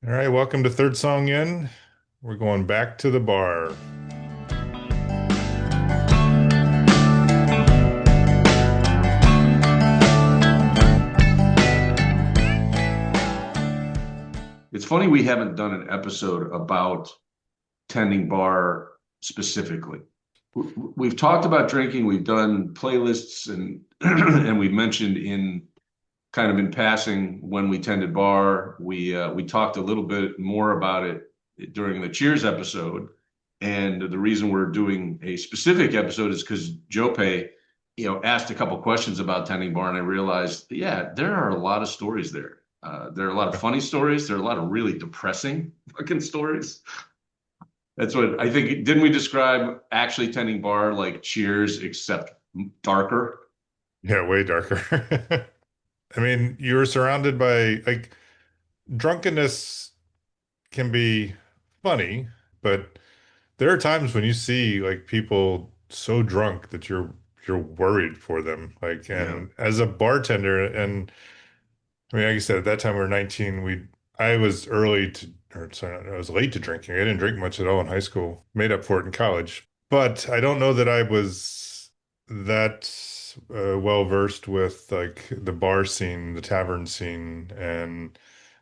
All right, welcome to Third Song In. We're going back to the bar. It's funny we haven't done an episode about tending bar specifically. We've talked about drinking, we've done playlists and and we've mentioned in kind of in passing when we tended bar. We talked a little bit more about it during the Cheers episode. And the reason we're doing a specific episode is because Jope, asked a couple questions about tending bar, and I realized, yeah, there are a lot of stories there. There are a lot of funny stories. There are a lot of really depressing fucking stories. That's what I think. Didn't we describe actually tending bar like Cheers, except darker? Yeah, way darker. I mean, you were surrounded by like drunkenness can be funny, but there are times when you see like people so drunk that you're worried for them. Like, Yeah. and as a bartender, and I mean, like I said, at that time we were 19. I was early to, or sorry, I was late to drinking. I didn't drink much at all in high school. Made up for it in college. But I don't know that I was that well versed with like the bar scene, the tavern scene, and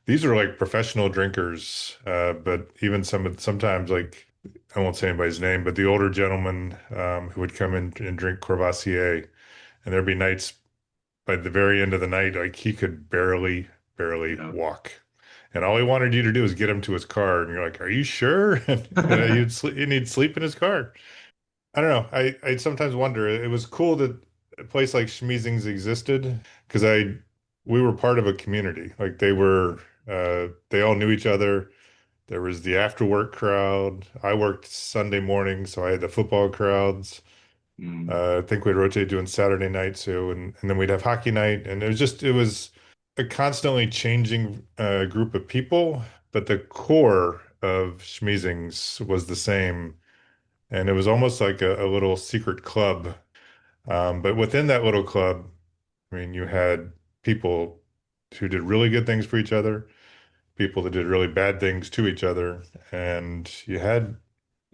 these are like professional drinkers. But even sometimes like I won't say anybody's name, but the older gentleman who would come in and drink Courvoisier, and there'd be nights by the very end of the night, like he could barely Yeah. walk. And all he wanted you to do is get him to his car. And you're like, "Are you sure?" And he'd sleep in his car. I don't know. I sometimes wonder. It was cool that a place like Schmeezing's existed because we were part of a community. Like they all knew each other. There was the after work crowd. I worked Sunday morning, so I had the football crowds. Mm. I think we'd rotate doing Saturday night too, and then we'd have hockey night, and it was a constantly changing group of people, but the core of Schmeezings was the same, and it was almost like a little secret club. But within that little club, I mean, you had people who did really good things for each other, people that did really bad things to each other, and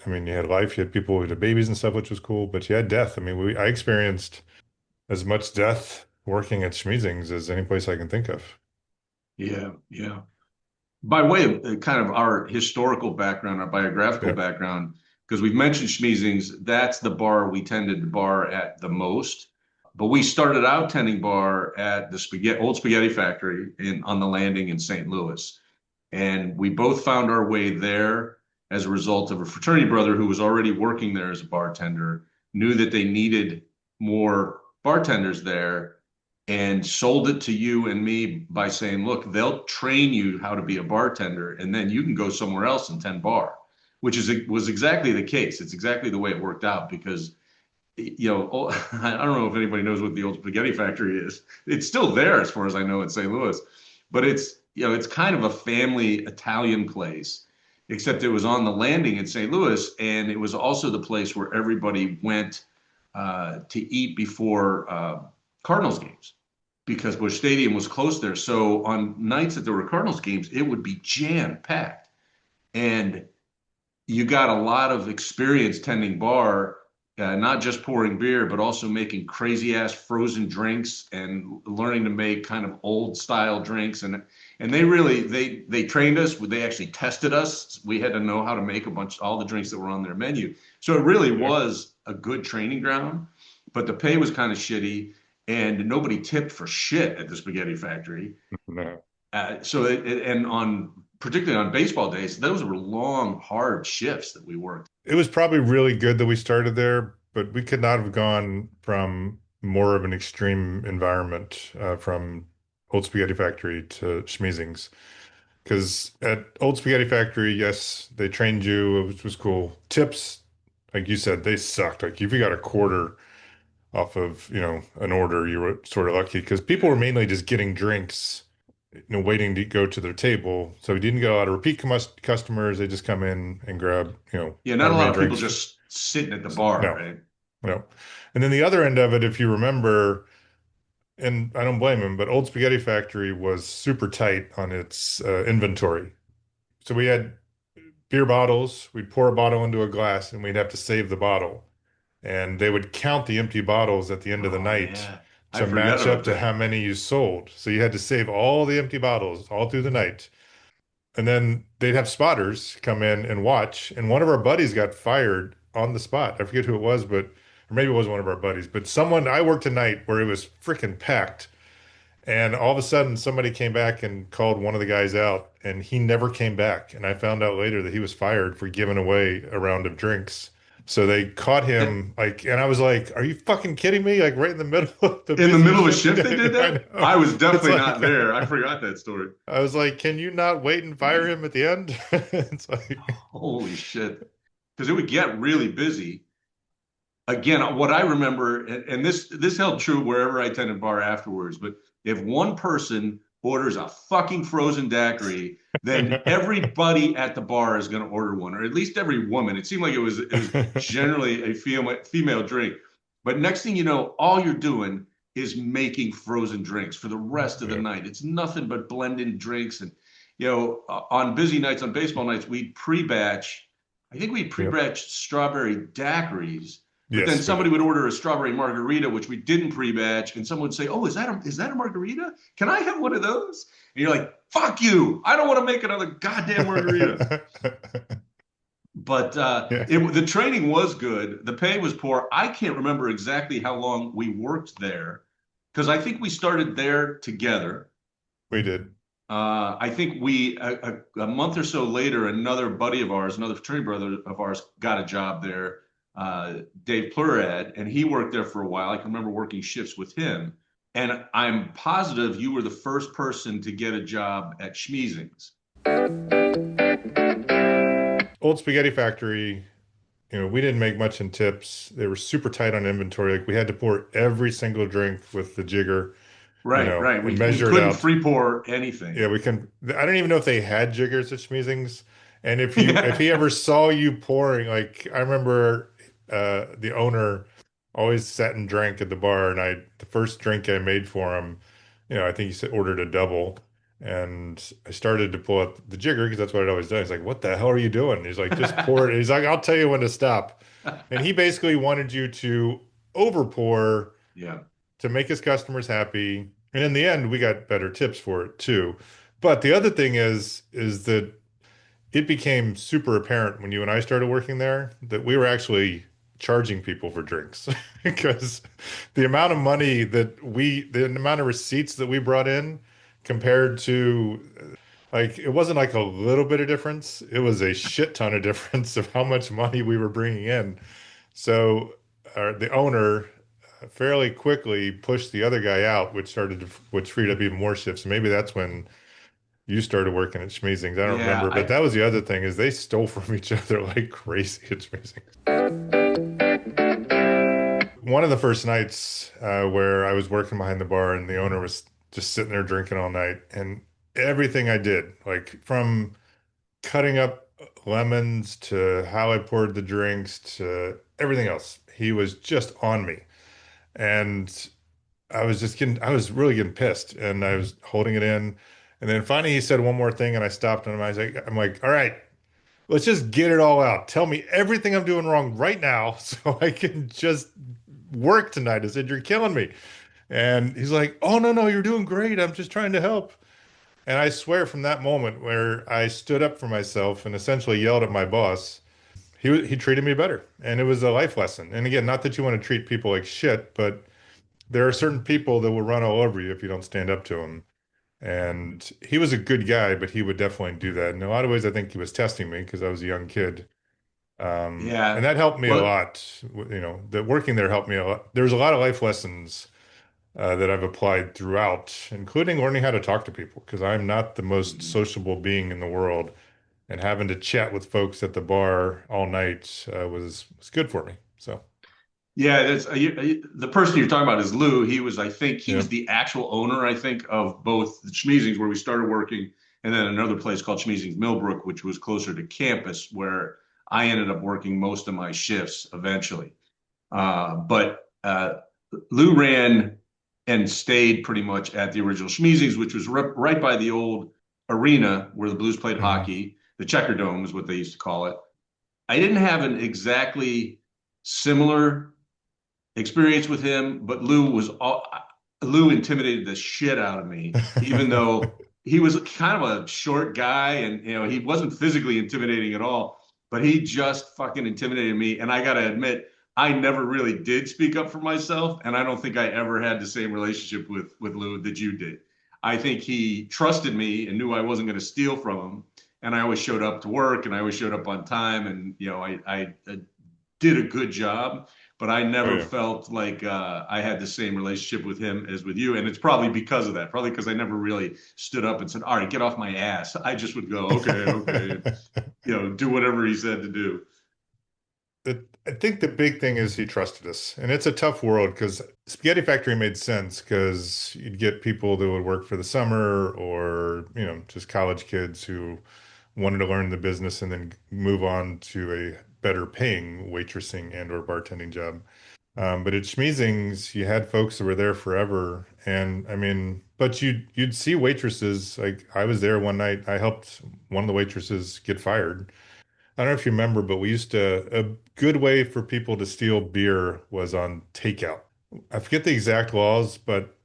I mean, you had life, you had people who had babies and stuff, which was cool, but you had death. I mean, I experienced as much death working at Schmeezings as any place I can think of. Yeah. Yeah. By way of kind of our historical background, our biographical Yeah. background, because we've mentioned Schmeezings, that's the bar we tended to bar at the most. But we started out tending bar at the old spaghetti factory on the landing in St. Louis. And we both found our way there as a result of a fraternity brother who was already working there as a bartender, knew that they needed more bartenders there, and sold it to you and me by saying, look, they'll train you how to be a bartender, and then you can go somewhere else and tend bar, which was exactly the case. It's exactly the way it worked out because I don't know if anybody knows what the old spaghetti factory is. It's still there as far as I know in St. Louis, but it's kind of a family Italian place, except it was on the landing in St. Louis, and it was also the place where everybody went to eat before Cardinals games because Busch Stadium was close there. So on nights that there were Cardinals games, it would be jam packed, and you got a lot of experience tending bar, not just pouring beer, but also making crazy ass frozen drinks and learning to make kind of old style drinks. And they trained us. They actually tested us. We had to know how to make all the drinks that were on their menu. So it really Yeah. was a good training ground, but the pay was kind of shitty, and nobody tipped for shit at the spaghetti factory. No. And on particularly on baseball days, those were long, hard shifts that we worked. It was probably really good that we started there, but we could not have gone from more of an extreme environment from Old Spaghetti Factory to Schmeezings. Because at Old Spaghetti Factory, yes, they trained you, which was cool. Tips, like you said, they sucked. Like if you got a quarter off of, an order, you were sort of lucky because people were mainly just getting drinks, waiting to go to their table. So we didn't get a lot of repeat customers. They just come in and grab, Yeah, not a however lot many of people drinks. just sitting at the bar, No, right? no. And then the other end of it, if you remember, and I don't blame him, but Old Spaghetti Factory was super tight on its inventory. So we had beer bottles. We'd pour a bottle into a glass and we'd have to save the bottle. And they would count the empty bottles at the end of the Oh night yeah, I to forgot match up about to that. how many you sold. So you had to save all the empty bottles all through the night. And then they'd have spotters come in and watch. And one of our buddies got fired on the spot. I forget who it was, but or maybe it was one of our buddies, but someone I worked a night where it was freaking packed. And all of a sudden, somebody came back and called one of the guys out, and he never came back. And I found out later that he was fired for giving away a round of drinks. So they caught him like, and I was like, "Are you fucking kidding me?" Like right in the middle of the In the busy middle of a shift shift, they day. did I that? know. I was It's definitely like not there. I forgot that story. I was like, "Can you not wait and fire him at the end?" It's like, Holy shit. Because it would get really busy. Again, what I remember, and this held true wherever I attended bar afterwards, but if one person orders a fucking frozen daiquiri, then everybody at the bar is going to order one, or at least every woman. It seemed like it was generally a female drink. But next thing you know, all you're doing is making frozen drinks for the rest of the yeah, night. It's nothing but blending drinks. And on busy nights, on baseball nights, we'd pre-batch. I think we yep, pre-batched strawberry daiquiris, but then yes, we somebody did. would order a strawberry margarita, which we didn't pre-batch, and someone would say, "Oh, is that a margarita? Can I have one of those?" And you're like, "Fuck you! I don't want to make another goddamn margarita." But Yeah, the training was good. The pay was poor. I can't remember exactly how long we worked there because I think we started there together. we did. I think a month or so later, another buddy of ours, another fraternity brother of ours, got a job there, Dave Plurad, and he worked there for a while. I can remember working shifts with him. And I'm positive you were the first person to get a job at Schmeezing's. Old Spaghetti Factory, we didn't make much in tips. They were super tight on inventory. Like we had to pour every single drink with the jigger, Right, right. and We measure it couldn't out. free pour anything. Yeah, we can. I don't even know if they had jiggers at Schmeezing's. And if he Yeah. ever saw you pouring, like I remember, the owner always sat and drank at the bar, and the first drink I made for him, I think he said ordered a double, and I started to pull out the jigger because that's what I'd always done. He's like, "What the hell are you doing?" He's like, "Just pour it." He's like, "I'll tell you when to stop," and he basically wanted you to over pour Yeah. to make his customers happy. And in the end, we got better tips for it too. But the other thing is that it became super apparent when you and I started working there that we were actually charging people for drinks because the amount of receipts that we brought in compared to like it wasn't like a little bit of difference. It was a shit ton of difference of how much money we were bringing in. So the owner fairly quickly pushed the other guy out, which freed up even more shifts. Maybe that's when you started working at Schmeezings. I don't Yeah. remember, but that was the other thing is they stole from each other like crazy at Schmeezings. One of the first nights where I was working behind the bar and the owner was just sitting there drinking all night, and everything I did, like from cutting up lemons to how I poured the drinks to everything else, he was just on me. And I was really getting pissed and I was holding it in. And then finally he said one more thing and I stopped and I'm like, all right, let's just get it all out. Tell me everything I'm doing wrong right now so I can just work tonight. I said, you're killing me. And he's like, oh, no, no, you're doing great. I'm just trying to help. And I swear from that moment where I stood up for myself and essentially yelled at my boss, he treated me better. And it was a life lesson. And again, not that you want to treat people like shit, but there are certain people that will run all over you if you don't stand up to them. And he was a good guy, but he would definitely do that. In a lot of ways, I think he was testing me because I was a young kid. And Yeah. that helped me a Well, lot. The working there helped me a lot. There's a lot of life lessons that I've applied throughout, including learning how to talk to people because I'm not the most sociable being in the world. And having to chat with folks at the bar all night was good for me. So, yeah, the person you're talking about is Lou. I think, he yeah. was the actual owner, I think, of both the Schmeezings where we started working, and then another place called Schmeezings Millbrook, which was closer to campus, where I ended up working most of my shifts eventually. But Lou ran and stayed pretty much at the original Schmeezings, which was right by the old arena where the Blues played Mhm. hockey. the Checker Dome is what they used to call it. I didn't have an exactly similar experience with him, but Lou intimidated the shit out of me, even though he was kind of a short guy and he wasn't physically intimidating at all, but he just fucking intimidated me. And I gotta admit, I never really did speak up for myself, and I don't think I ever had the same relationship with Lou that you did. I think he trusted me and knew I wasn't going to steal from him, and I always showed up to work and I always showed up on time, and I did a good job, but I Oh never yeah. felt like I had the same relationship with him as with you. And it's probably because of that, probably because I never really stood up and said, all right, get off my ass. I just would go, okay, okay, and, do whatever he said to do. I think the big thing is he trusted us. And it's a tough world because Spaghetti Factory made sense because you'd get people that would work for the summer or, just college kids who wanted to learn the business and then move on to a better paying waitressing and or bartending job. But at Schmeezing's, you had folks that were there forever. And I mean, but you'd see waitresses, like I was there one night, I helped one of the waitresses get fired. I don't know if you remember, but we used to, a good way for people to steal beer was on takeout. I forget the exact laws, but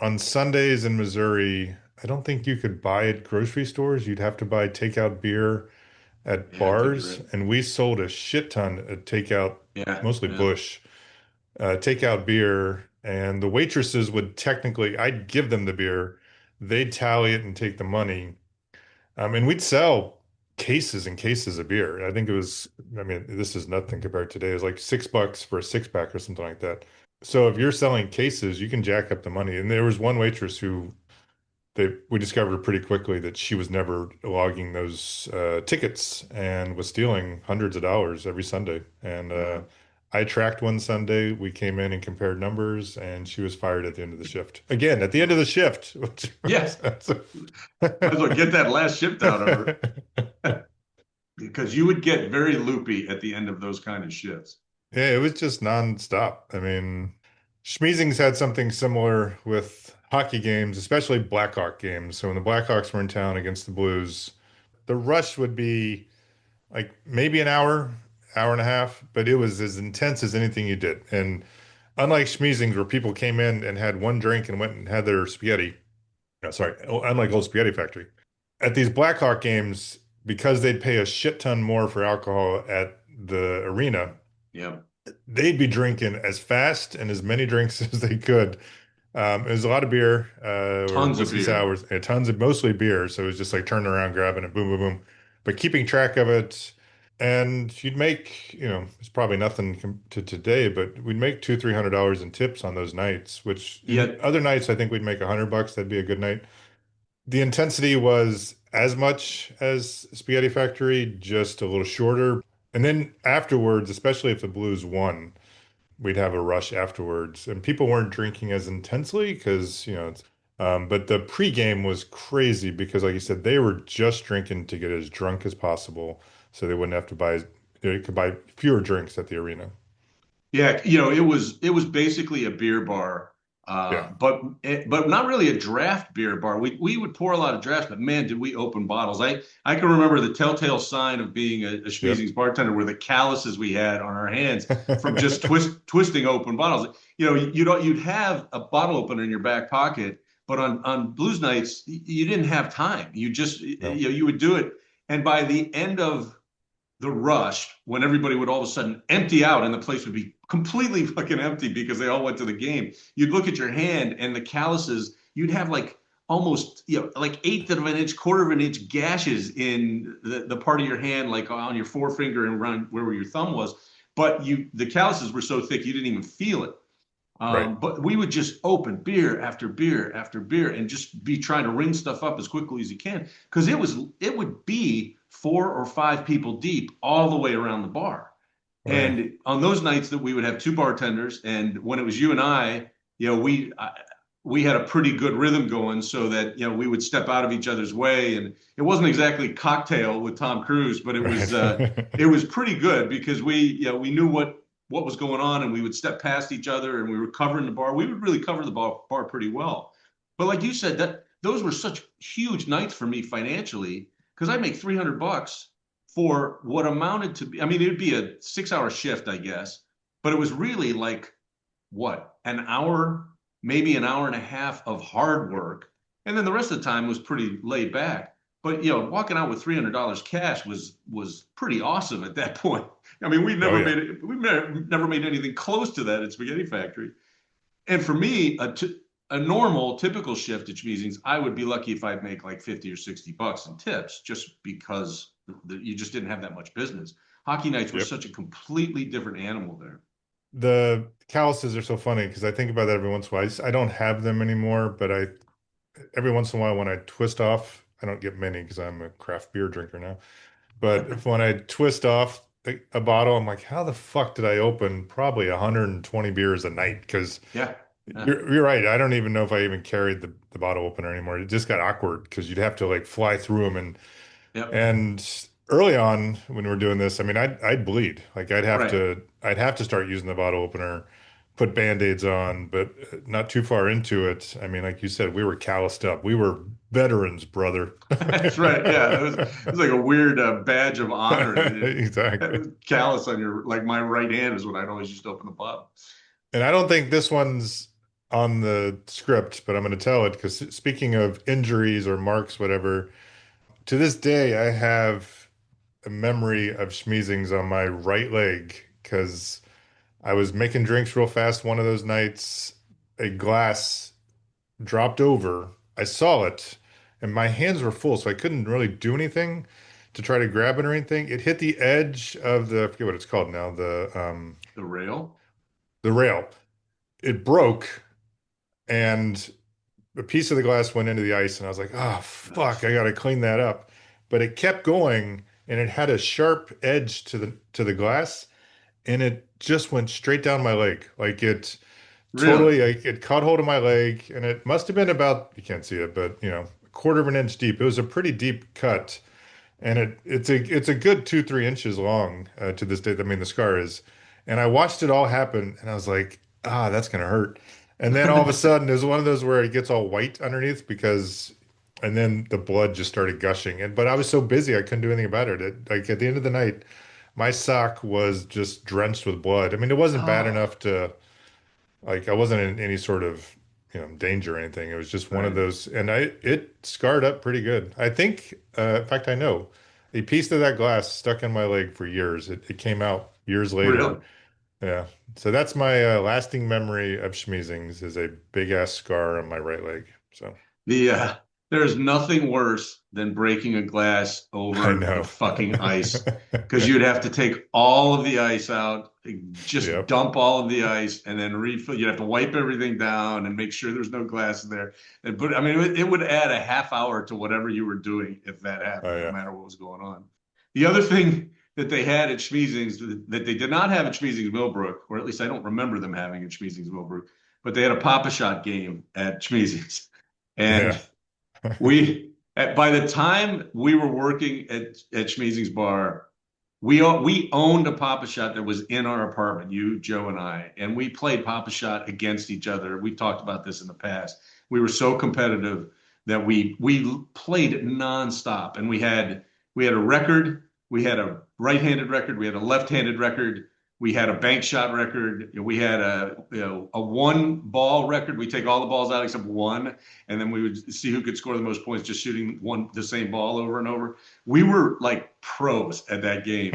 on Sundays in Missouri, I don't think you could buy at grocery stores. You'd have to buy takeout beer at Yeah, I think you're bars, right. and we sold a shit ton of takeout, Yeah, mostly yeah, Bush, takeout beer. And the waitresses would technically, I'd give them the beer, they'd tally it and take the money. And we'd sell cases and cases of beer. I think it was, I mean, this is nothing compared to today. It was like $6 for a six pack or something like that. So if you're selling cases, you can jack up the money. And there was one waitress who we discovered pretty quickly that she was never logging those tickets and was stealing hundreds of dollars every Sunday. And wow. I tracked one Sunday. We came in and compared numbers, and she was fired at the end of the shift. Again, at the end of the shift, which Yeah. was Might as well get that last shift out of her because you would get very loopy at the end of those kind of shifts. Yeah, it was just nonstop. I mean, Schmeezing's had something similar with hockey games, especially Blackhawk games. So when the Blackhawks were in town against the Blues, the rush would be like maybe an hour, hour and a half, but it was as intense as anything you did. And unlike Schmeezing's, where people came in and had one drink and went and had their spaghetti, no, sorry, unlike Old Spaghetti Factory, at these Blackhawk games, because they'd pay a shit ton more for alcohol at the arena, Yeah. they'd be drinking as fast and as many drinks as they could. It was a lot of beer, or Tons of whiskey beer. sours, and tons of mostly beer. So it was just like turning around, grabbing it, boom, boom, boom. But keeping track of it, and you'd make, it's probably nothing to today, but we'd make $200-300 in tips on those nights. Which in Yet, other nights, I think we'd make $100. That'd be a good night. The intensity was as much as Spaghetti Factory, just a little shorter. And then afterwards, especially if the Blues won, we'd have a rush afterwards, and people weren't drinking as intensely because but the pregame was crazy because, like you said, they were just drinking to get as drunk as possible, so they wouldn't have to buy. They could buy fewer drinks at the arena. yeah, it was basically a beer bar, Yeah. but not really a draft beer bar. We would pour a lot of drafts, but man, did we open bottles. I can remember the telltale sign of being a Yep. Schmeezing's bartender were the calluses we had on our hands from just twisting open bottles. You'd have a bottle opener in your back pocket, but on blues nights you didn't have time. You just No. you would do it, and by the end of the rush, when everybody would all of a sudden empty out and the place would be completely fucking empty because they all went to the game, you'd look at your hand and the calluses, you'd have like almost, like eighth of an inch, quarter of an inch gashes in the part of your hand, like on your forefinger and around where your thumb was. But the calluses were so thick you didn't even feel it. Right. But we would just open beer after beer after beer and just be trying to ring stuff up as quickly as you can because it would be 4 or 5 people deep all the way around the bar. Oh yeah. And on those nights that we would have two bartenders, and when it was you and I, we had a pretty good rhythm going, so that we would step out of each other's way, and it wasn't exactly cocktail with Tom Cruise, but it was Right. it was pretty good because we knew what was going on, and we would step past each other, and we were covering the bar. We would really cover the bar pretty well. But like you said, that those were such huge nights for me financially because I make 300 bucks for what amounted to be, I mean, it would be a 6 hour shift, I guess, but it was really like what, an hour, maybe an hour and a half of hard work. And then the rest of the time was pretty laid back. But walking out with $300 cash was pretty awesome at that point. I mean, Oh yeah. we never made anything close to that at Spaghetti Factory. And for me, a normal, typical shift at Schmeezings, I would be lucky if I'd make like 50 or 60 bucks in tips just because you just didn't have that much business. Hockey nights were Yep. such a completely different animal there. The calluses are so funny because I think about that every once in a while. I don't have them anymore, but I every once in a while when I twist off, I don't get many because I'm a craft beer drinker now. But if when I twist off a bottle, I'm like, how the fuck did I open probably 120 beers a night? Because Yeah. Yeah. you're right. I don't even know if I even carried the bottle opener anymore. It just got awkward because you'd have to like fly through them Yep. and early on when we were doing this, I mean, I'd bleed. Like Right. I'd have to start using the bottle opener, put Band-Aids on, but not too far into it. I mean, like you said, we were calloused up. We were veterans, brother. That's right. Yeah. It was like a weird badge of honor. Exactly. Callus on your, like my right hand is what I'd always used to open the bottle. And I don't think this one's on the script, but I'm going to tell it because speaking of injuries or marks, whatever, to this day, I have a memory of schmeezings on my right leg because I was making drinks real fast one of those nights. A glass dropped over. I saw it, and my hands were full, so I couldn't really do anything to try to grab it or anything. It hit the edge of I forget what it's called now, The rail. the rail. It broke, and a piece of the glass went into the ice, and I was like, oh, fuck, Nice. I gotta clean that up. But it kept going, and it had a sharp edge to the glass, and it just went straight down my leg. Like it Really? totally, like it caught hold of my leg, and it must have been about, you can't see it, but a quarter of an inch deep. It was a pretty deep cut, and it's a good 2, 3 inches long to this day. I mean, the scar is, and I watched it all happen, and I was like, ah, that's gonna hurt. And then all of a sudden, there's one of those where it gets all white underneath and then the blood just started gushing. And but I was so busy, I couldn't do anything about it. Like at the end of the night, my sock was just drenched with blood. I mean, it wasn't bad Oh, enough to like I wasn't in any sort of danger or anything. It was just one of right. those, and I it scarred up pretty good. I think, in fact, I know a piece of that glass stuck in my leg for years. It came out years Really? later. Yeah, so that's my lasting memory of schmeezings is a big ass scar on my right leg. So There's nothing worse than breaking a glass I over the know. fucking ice because you'd have to take all of the ice out, just Yep. dump all of the ice, and then refill. You'd have to wipe everything down and make sure there's no glass in there. And but I mean, it would add a half hour to whatever you were doing if that Oh happened, no yeah. matter what was going on. The other thing that they had at Schmeezings that they did not have at Schmeezings Millbrook, or at least I don't remember them having at Schmeezings Millbrook, but they had a Papa Shot game at Schmeezings. And Yeah. by the time we were working at Schmeezing's bar, we owned a Papa Shot that was in our apartment, you, Joe, and I, and we played Papa Shot against each other. We talked about this in the past. We were so competitive that we played nonstop, and we had a record. We had a right-handed record. We had a left-handed record. We had a bank shot record. We had a one ball record. We take all the balls out except one, and then we would see who could score the most points just shooting the same ball over and over. We were like pros at that game.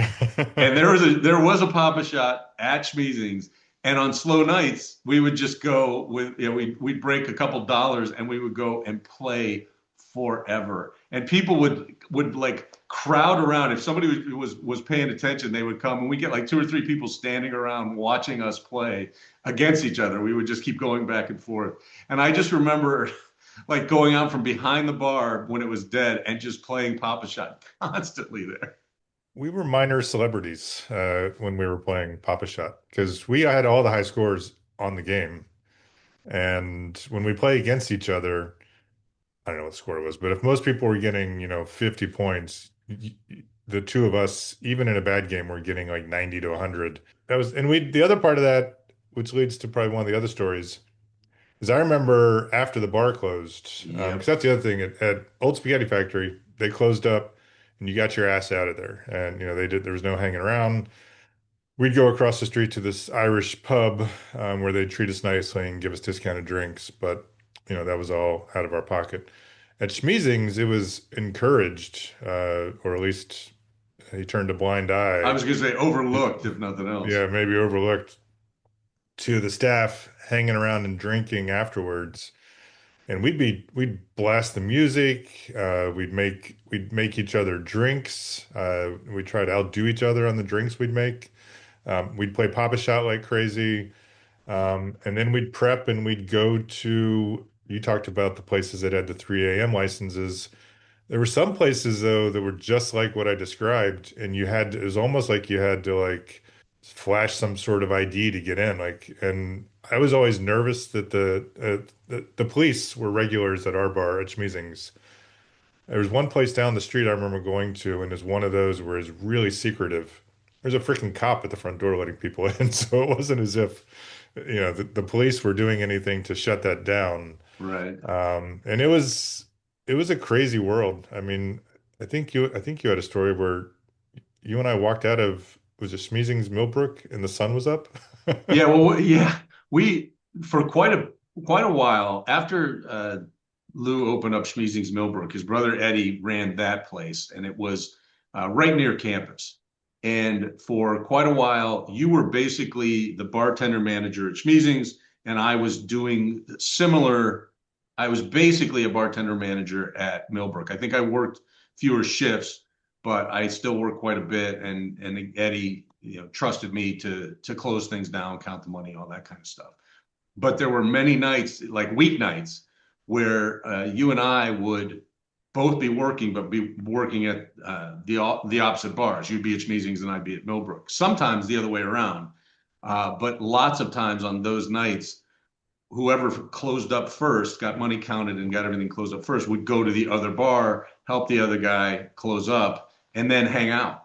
And there was a Papa Shot at Schmeezings, and on slow nights we would just go with we'd break a couple dollars and we would go and play forever. And people would like crowd around. If somebody was paying attention, they would come, and we get like 2 or 3 people standing around watching us play against each other. We would just keep going back and forth. And I just remember like going out from behind the bar when it was dead and just playing Papa Shot constantly there. We were minor celebrities when we were playing Papa Shot because we had all the high scores on the game. And when we play against each other, I don't know what the score was, but if most people were getting, 50 points, the two of us, even in a bad game, were getting like 90 to 100. The other part of that, which leads to probably one of the other stories, is I remember after the bar closed, because Yep. that's the other thing at Old Spaghetti Factory, they closed up. and you got your ass out of there. And there was no hanging around. We'd go across the street to this Irish pub where they'd treat us nicely and give us discounted drinks, but that was all out of our pocket. At Schmeezing's, it was encouraged, or at least he turned a blind I eye. was going to say overlooked, if nothing else. Yeah, maybe overlooked to the staff hanging around and drinking afterwards. And we'd blast the music. We'd make each other drinks. We'd try to outdo each other on the drinks we'd make. We'd play Papa Shot like crazy. And then we'd prep and we'd go to, you talked about the places that had the 3 a.m. licenses. There were some places though that were just like what I described, and it was almost like you had to like flash some sort of ID to get in. And I was always nervous that the police were regulars at our bar at Schmeezing's. There was one place down the street I remember going to, and it's one of those where it's really secretive. There's a freaking cop at the front door letting people in, so it wasn't as if, the police were doing anything to shut that down. Right. And it was a crazy world. I mean, I think you had a story where you and I walked out of, was it Schmeezing's Millbrook and the sun was up? Yeah, well, yeah, we for quite a while after Lou opened up Schmeezing's Millbrook, his brother Eddie ran that place, and it was right near campus. And for quite a while, you were basically the bartender manager at Schmeezing's, and I was doing similar. I was basically a bartender manager at Millbrook. I think I worked fewer shifts, but I still worked quite a bit. And Eddie, trusted me to close things down, count the money, all that kind of stuff. But there were many nights, like weeknights, where you and I would both be working, but be working at the opposite bars. You'd be at Schmeezing's and I'd be at Millbrook. Sometimes the other way around, but lots of times on those nights, whoever closed up first, got money counted and got everything closed up first, would go to the other bar, help the other guy close up, and then hang out.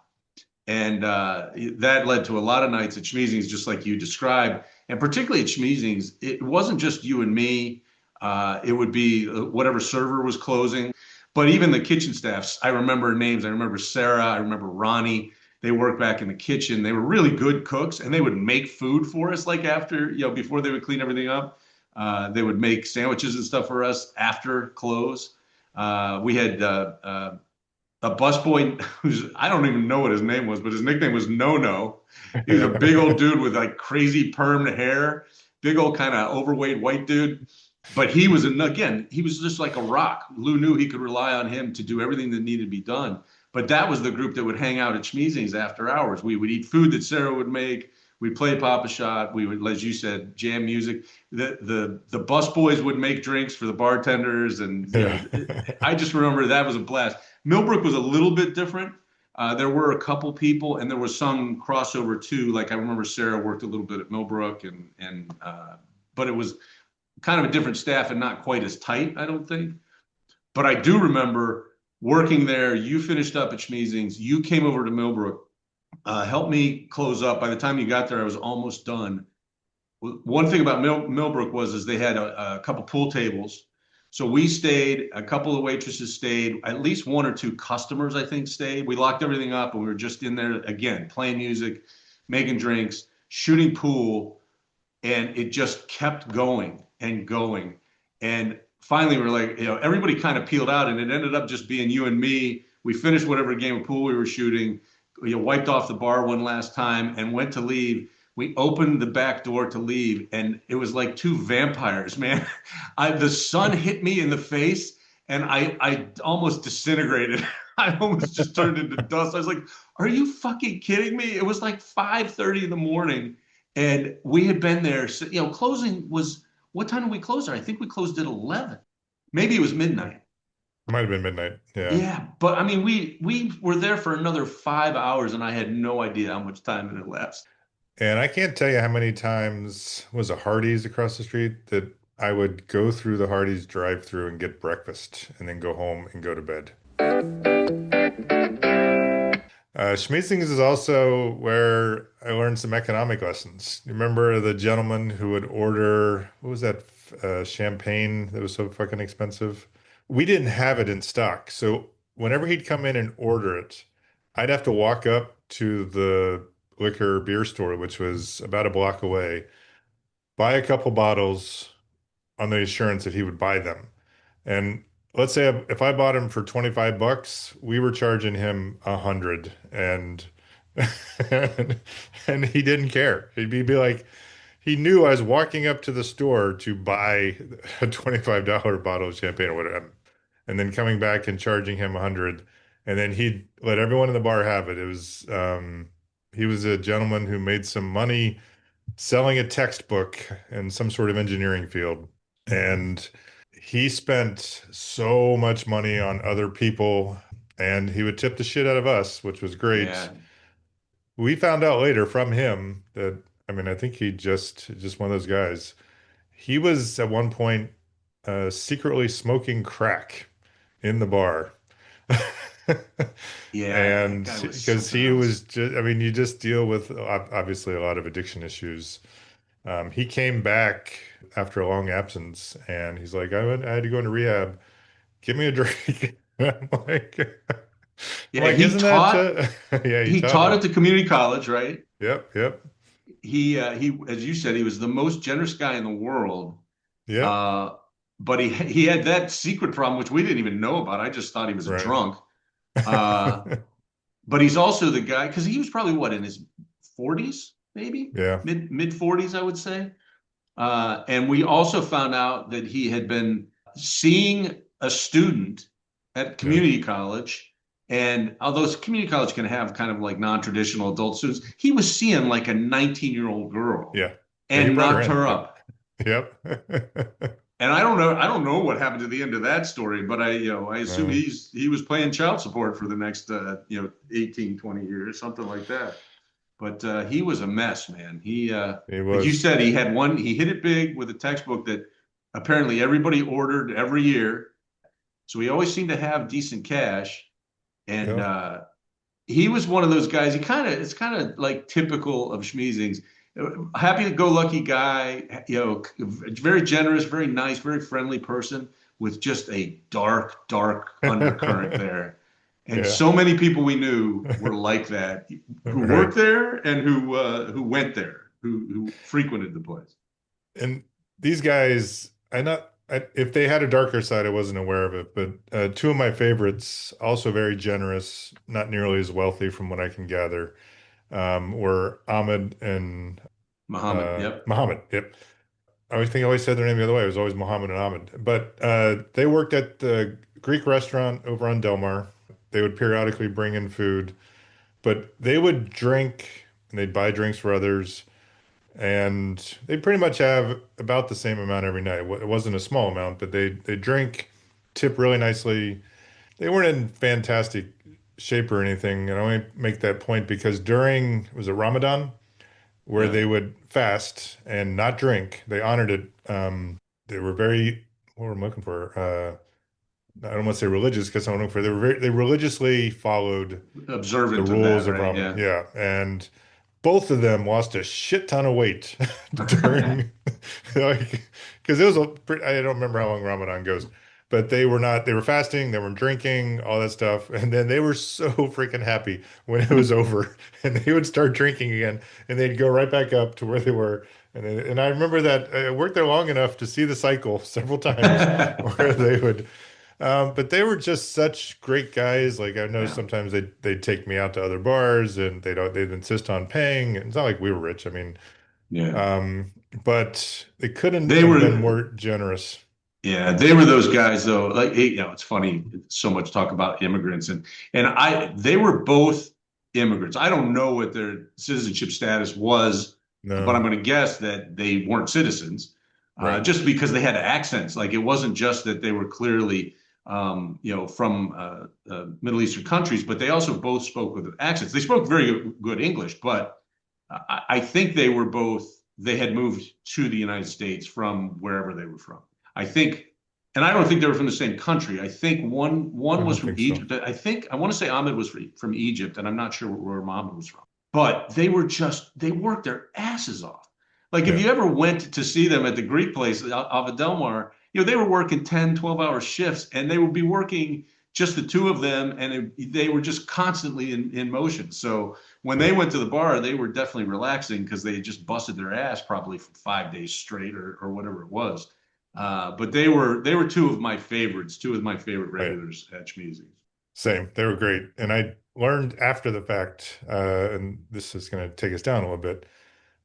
And that led to a lot of nights at Schmeezing's, just like you described. And particularly at Schmeezing's, it wasn't just you and me. It would be whatever server was closing. But even the kitchen staffs, I remember names. I remember Sarah. I remember Ronnie. They worked back in the kitchen. They were really good cooks, and they would make food for us, like after, before they would clean everything up. They would make sandwiches and stuff for us after close. We had a busboy who's, I don't even know what his name was, but his nickname was No No. He was a big old dude with like crazy permed hair, big old kind of overweight white dude. But again, he was just like a rock. Lou knew he could rely on him to do everything that needed to be done. But that was the group that would hang out at Schmeezing's after hours. We would eat food that Sarah would make. We'd play Papa Shot. We would, as you said, jam music. The bus boys would make drinks for the bartenders, and I just remember that was a blast. Millbrook was a little bit different. There were a couple people, and there was some crossover too. Like I remember Sarah worked a little bit at Millbrook, but it was kind of a different staff and not quite as tight, I don't think. But I do remember working there. You finished up at Schmeezing's. You came over to Millbrook, helped me close up. By the time you got there, I was almost done. One thing about Millbrook is they had a couple pool tables. So we stayed, a couple of waitresses stayed, at least one or two customers, I think, stayed. We locked everything up and we were just in there again, playing music, making drinks, shooting pool, and it just kept going and going. And finally, we were like, everybody kind of peeled out, and it ended up just being you and me. We finished whatever game of pool we were shooting. We wiped off the bar one last time and went to leave. We opened the back door to leave, and it was like two vampires, man. The sun hit me in the face, and I almost disintegrated. I almost just turned into dust. I was like, "Are you fucking kidding me?" It was like 5:30 in the morning, and we had been there. So, closing was, what time did we close there? I think we closed at 11. Maybe it was midnight. Might have been midnight. Yeah. Yeah, but I mean, we were there for another 5 hours, and I had no idea how much time it had elapsed. And I can't tell you how many times was a Hardee's across the street that I would go through the Hardee's drive-through and get breakfast and then go home and go to bed. Schmeezing's is also where I learned some economic lessons. You remember the gentleman who would order, what was that, champagne that was so fucking expensive? We didn't have it in stock. So whenever he'd come in and order it, I'd have to walk up to the liquor beer store, which was about a block away, buy a couple bottles on the assurance that he would buy them. And let's say if I bought him for 25 bucks, we were charging him 100 and and he didn't care. He'd be like, he knew I was walking up to the store to buy a $25 bottle of champagne or whatever, and then coming back and charging him 100, and then he'd let everyone in the bar have it. It was he was a gentleman who made some money selling a textbook in some sort of engineering field. And he spent so much money on other people and he would tip the shit out of us, which was great. Yeah. We found out later from him that, I mean, I think he just one of those guys. He was at one point secretly smoking crack in the bar. Yeah, that And guy was because something he else. was just, I mean, you just deal with obviously a lot of addiction issues. He came back after a long absence and he's like, I had to go into rehab. Give me a drink. I'm Yeah, like, isn't that, yeah, he he taught taught it. at the community college, right? Yep, yep, He as you said, he was the most generous guy in the world. yep, Uh, but he had that secret problem which we didn't even know about. I just thought he was a right. drunk. Uh, but he's also the guy because he was probably what in his 40s, maybe Yeah, mid 40s, I would say. And we also found out that he had been seeing a student at yeah, community college. And although community college can have kind of like non-traditional adult students, he was seeing like a 19-year-old girl yeah. Yeah, he and brought her knocked in. her Yep, up. yep. And I don't know what happened to the end of that story, but I assume No, he was paying child support for the next, 18, 20 years, something like that. But he was a mess, man. he Like you was. said, he hit it big with a textbook that apparently everybody ordered every year. So he always seemed to have decent cash. And Yeah. he was one of those guys. It's kind of like typical of Schmeezings. Happy go lucky guy, very generous, very nice, very friendly person with just a dark, dark undercurrent there. And Yeah. so many people we knew were like that, who worked Right. there and who went there, who frequented the place. And these guys, if they had a darker side, I wasn't aware of it, but two of my favorites, also very generous, not nearly as wealthy from what I can gather, were Ahmed and Muhammad, yep, Muhammad. Yep. I always said their name the other way. It was always Muhammad and Ahmed. But they worked at the Greek restaurant over on Del Mar. They would periodically bring in food, but they would drink and they'd buy drinks for others. And they pretty much have about the same amount every night. It wasn't a small amount, but they drink, tip really nicely. They weren't in fantastic shape or anything. And I only make that point because during, was it Ramadan, where yeah. they would fast and not drink. They honored it. They were very, what am I looking for? I don't want to say religious because I'm looking for, they religiously followed the Observant of rules that, of right? Ramadan. Yeah. Yeah. And both of them lost a shit ton of weight during like because it was I don't remember how long Ramadan goes, but they were fasting, they were drinking, all that stuff, and then they were so freaking happy when it was over and they would start drinking again and they'd go right back up to where they were. And I remember that I worked there long enough to see the cycle several times where they would but they were just such great guys. Like I know Yeah. sometimes they'd take me out to other bars and they'd insist on paying. It's not like we were rich. I mean, Yeah. um, but they couldn't They have been were more generous. Yeah, they were those guys though. Like, it's funny, so much talk about immigrants they were both immigrants. I don't know what their citizenship status was, but I'm No, going to guess that they weren't citizens, right. just because they had accents. Like, it wasn't just that they were clearly, from Middle Eastern countries, but they also both spoke with accents. They spoke very good English, but I think they had moved to the United States from wherever they were from. I think, and I don't think they were from the same country. I think I one was don't from think so. Egypt. I want to say Ahmed was from Egypt, and I'm not sure where Mohammed was from. But they worked their asses off. Like, if Yeah, you ever went to see them at the Greek place, Ava Delmar, they were working 10, 12-hour shifts, and they would be working just the two of them, and they were just constantly in motion. So when they Yeah, went to the bar, they were definitely relaxing because they had just busted their ass probably for 5 days straight or whatever it was. But they were two of my favorites, two of my favorite oh, yeah. regulars at Schmeezing's. Same. They were great. And I learned after the fact, and this is going to take us down a little bit,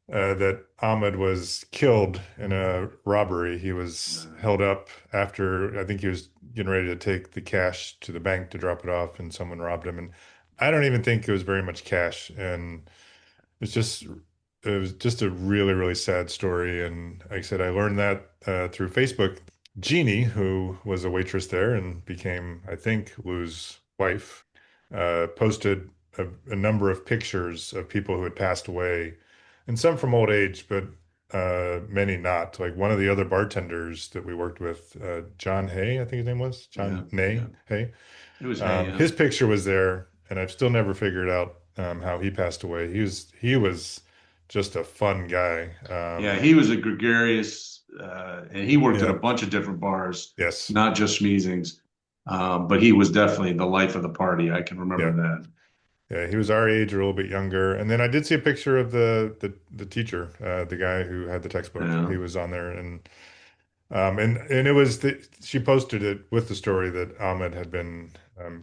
that Ahmed was killed in a robbery. He was held up after, I think he was getting ready to take the cash to the bank to drop it off, and someone robbed him. And I don't even think it was very much cash. And it's just it was just a really, really sad story. And like I said, I learned that through Facebook. Jeannie, who was a waitress there and became, I think, Lou's wife, posted a number of pictures of people who had passed away, and some from old age, but many not. Like one of the other bartenders that we worked with, John Hay, I think his name was Yeah, John yeah. Nay Hay. It was Hay, yeah. His picture was there, and I've still never figured out how he passed away. He was just a fun guy. Yeah, he was a gregarious, and he worked at a Yeah, bunch of different bars, yes, not just Schmeezing's. But he was definitely the life of the party. I can remember yeah, that. yeah. He was our age or a little bit younger. And then I did see a picture of the teacher, the guy who had the textbook. Yeah, He was on there, and it was she posted it with the story that Ahmed had been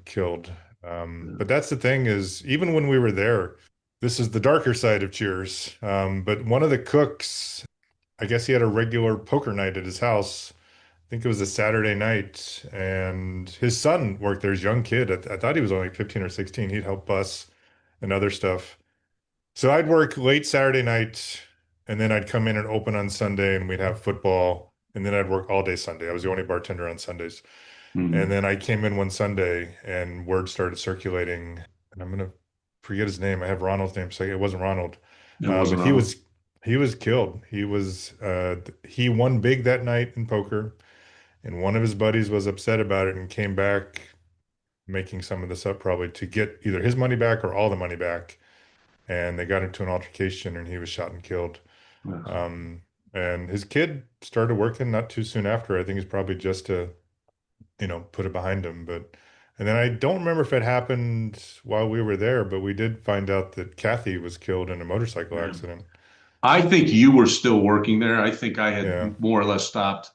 killed. yeah, But that's the thing is, even when we were there, this is the darker side of Cheers. But one of the cooks, I guess he had a regular poker night at his house. I think it was a Saturday night, and his son worked there, his young kid. I thought he was only 15 or 16. He'd help bus and other stuff. So I'd work late Saturday night, and then I'd come in and open on Sunday, and we'd have football, and then I'd work all day Sunday. I was the only bartender on Sundays. And mhm. then I came in one Sunday, and word started circulating, and I'm gonna forget his name. I have Ronald's name, so it wasn't Ronald, It but wasn't he on. was killed. He won big that night in poker, and one of his buddies was upset about it and came back making some of this up probably to get either his money back or all the money back. And they got into an altercation, and he was shot and killed. Ugh. Um, and his kid started working not too soon after. I think it's probably just to, put it behind him. But and then I don't remember if it happened while we were there, but we did find out that Kathy was killed in a motorcycle Yeah. accident. I think you were still working there. I think I had Yeah. more or less stopped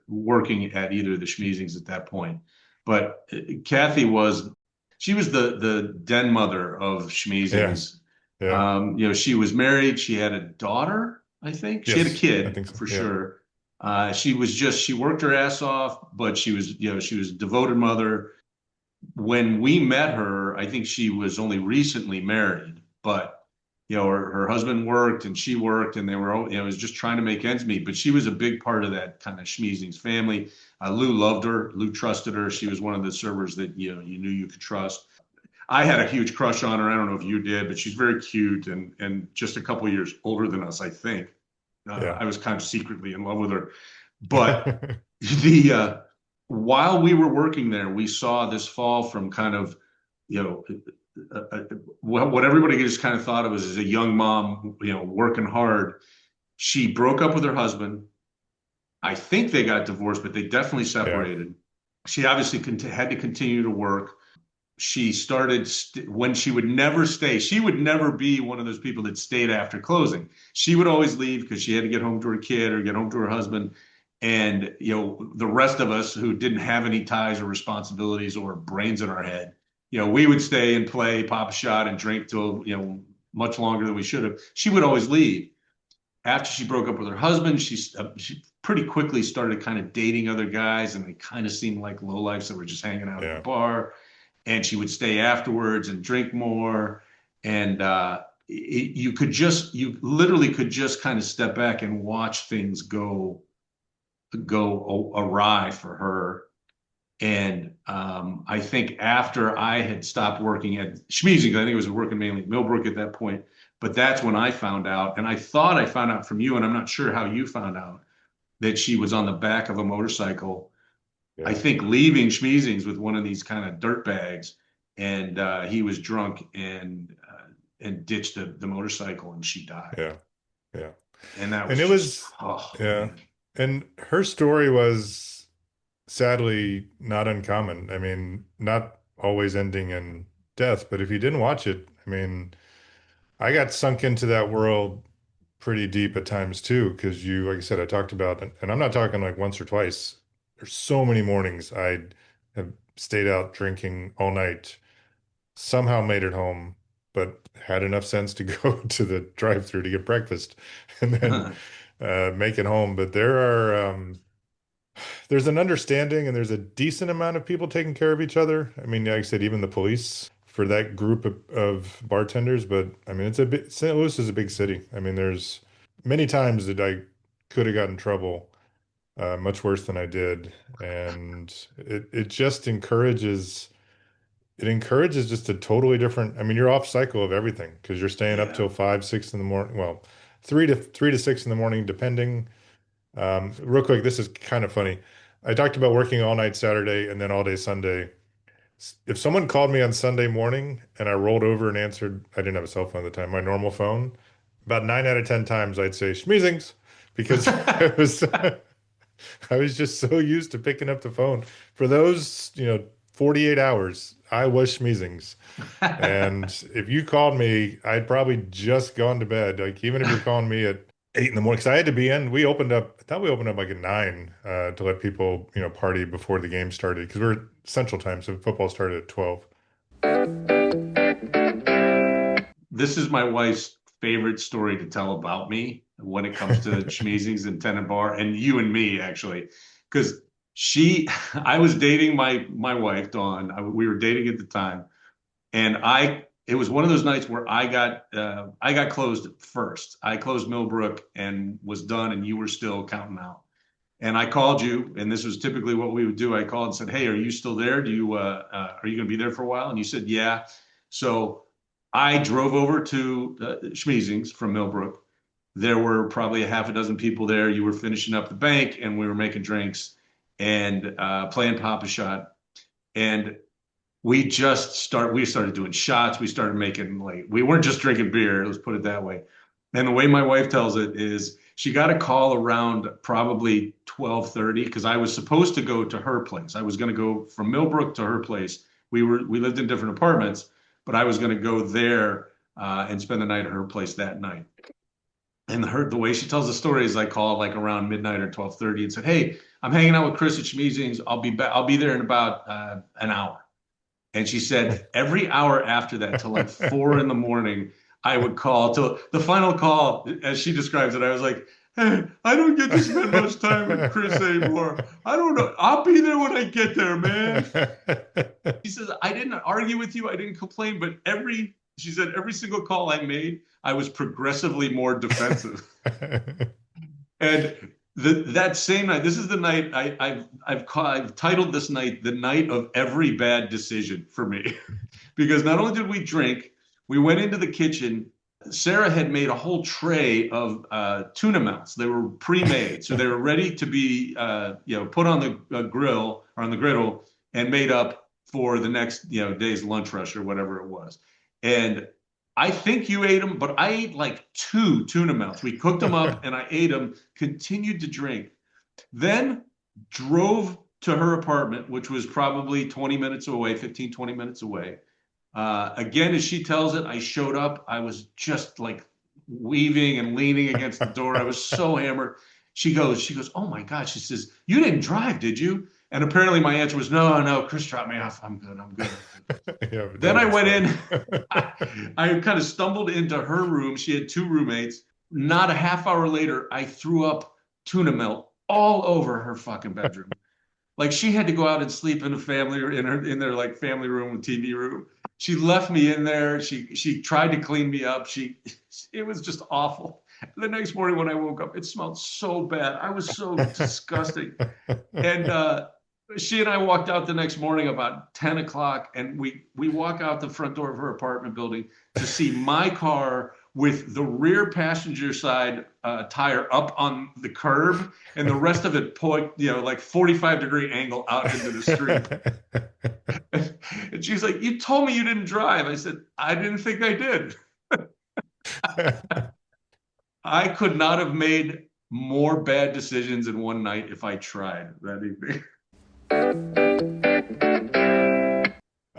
working at either of the Schmeezings at that point. But Kathy she was the den mother of Yeah. Schmeezings. Yeah. She was married. She had a daughter, I think. She had a Yes, I kid think so. for Yeah. sure. She worked her ass off, but she was a devoted mother. When we met her, I think she was only recently married, but her husband worked and she worked, and they were, was just trying to make ends meet. But she was a big part of that kind of Schmeezing's family. Lou loved her. Lou trusted her. She was one of the servers that you knew you could trust. I had a huge crush on her. I don't know if you did, but she's very cute and just a couple of years older than us, I think. Yeah. I was kind of secretly in love with her, but the while we were working there, we saw this fall from kind of, you know, what everybody just kind of thought of as a young mom, working hard. She broke up with her husband. I think they got divorced, but they definitely Yeah. separated. She obviously had to continue to work. She started when she would never stay. She would never be one of those people that stayed after closing. She would always leave because she had to get home to her kid or get home to her husband. And the rest of us who didn't have any ties or responsibilities or brains in our head, we would stay and play, pop a shot, and drink till much longer than we should have. She would always leave. After she broke up with her husband, she pretty quickly started kind of dating other guys, and they kind of seemed like lowlifes that were just hanging out at the Yeah. bar. And she would stay afterwards and drink more. And you literally could just kind of step back and watch things go awry for her. And I think after I had stopped working at Schmeezing, I think it was working mainly at Millbrook at that point, but that's when I found out. And I thought I found out from you, and I'm not sure how you found out that she was on the back of a motorcycle, I Yeah. think leaving Schmeezings with one of these kind of dirt bags, and he was drunk and ditched the motorcycle, and she died. Yeah. Yeah. And that And was it just, was, oh yeah. man. And her story was sadly not uncommon. I mean, not always ending in death, but if you didn't watch it, I mean, I got sunk into that world pretty deep at times too, because like I said, I talked about, and I'm not talking like once or twice. There's so many mornings I'd have stayed out drinking all night, somehow made it home, but had enough sense to go to the drive-through to get breakfast and then make it home. But there's an understanding and there's a decent amount of people taking care of each other. I mean, like I said, even the police for that group of bartenders, but I mean, St. Louis is a big city. I mean, there's many times that I could have gotten in trouble, much worse than I did. And it just encourages just a totally different, I mean, you're off cycle of everything because you're staying up Yeah. till 5, 6 in the morning. Well, 3 to 6 in the morning, depending. Real quick, this is kind of funny. I talked about working all night Saturday and then all day Sunday. If someone called me on Sunday morning and I rolled over and answered, I didn't have a cell phone at the time, my normal phone, about 9 out of 10 times I'd say schmeezings because it was I was just so used to picking up the phone. For those, 48 hours, I was schmeezings. And if you called me, I'd probably just gone to bed. Like even if you're calling me at 8 in the morning, because I had to be in. I thought we opened up like at 9 to let people, party before the game started because we're Central Time, so football started at 12. This is my wife's favorite story to tell about me when it comes to schmeezings and tenant bar, and you and me actually, because I was dating my wife Dawn. We were dating at the time, and it was one of those nights where I got closed first. I closed Millbrook and was done, and you were still counting out. And I called you, and this was typically what we would do. I called and said, "Hey, are you still there? Are you going to be there for a while?" And you said, "Yeah." So I drove over to Schmeezings from Millbrook. There were probably a half a dozen people there. You were finishing up the bank, and we were making drinks and playing Papa Shot. And we started doing shots. We started making like we weren't just drinking beer. Let's put it that way. And the way my wife tells it is she got a call around probably 12:30 because I was supposed to go to her place. I was going to go from Millbrook to her place. We lived in different apartments, but I was going to go there and spend the night at her place that night. And the way she tells the story is I called like around midnight or 12:30 and said, "Hey, I'm hanging out with Chris at Schmeezings. I'll be back. I'll be there in about an hour." And she said every hour after that, till like 4 in the morning, I would call till the final call, as she describes it. I was like, "Hey, I don't get to spend much time with Chris anymore. I don't know. I'll be there when I get there, man." She says, "I didn't argue with you. I didn't complain, but she said, every single call I made, I was progressively more defensive." And that same night, this is the night I've titled this night the night of every bad decision for me, because not only did we drink, we went into the kitchen. Sarah had made a whole tray of tuna melts. They were pre-made, so they were ready to be put on the grill or on the griddle and made up for the next day's lunch rush or whatever it was. And I think you ate them, but I ate like two tuna melts. We cooked them up and I ate them, continued to drink, then drove to her apartment, which was probably 20 minutes away, 15, 20 minutes away. Again, as she tells it, I showed up. I was just like weaving and leaning against the door. I was so hammered. She goes, "Oh my God." She says, "You didn't drive, did you?" And apparently my answer was, "No, no, Chris dropped me off. I'm good. I'm good." Yeah, that Then would I went explain. in. I kind of stumbled into her room. She had two roommates. Not a half hour later, I threw up tuna melt all over her fucking bedroom. Like she had to go out and sleep in a family in their like family room and TV room. She left me in there. She tried to clean me up. It was just awful. The next morning when I woke up, it smelled so bad. I was so disgusting. And she and I walked out the next morning about 10 o'clock, and we walk out the front door of her apartment building to see my car with the rear passenger side tire up on the curb and the rest of it point, like 45-degree angle out into the street. And she's like, "You told me you didn't drive." I said, "I didn't think I did." I could not have made more bad decisions in one night if I tried that evening.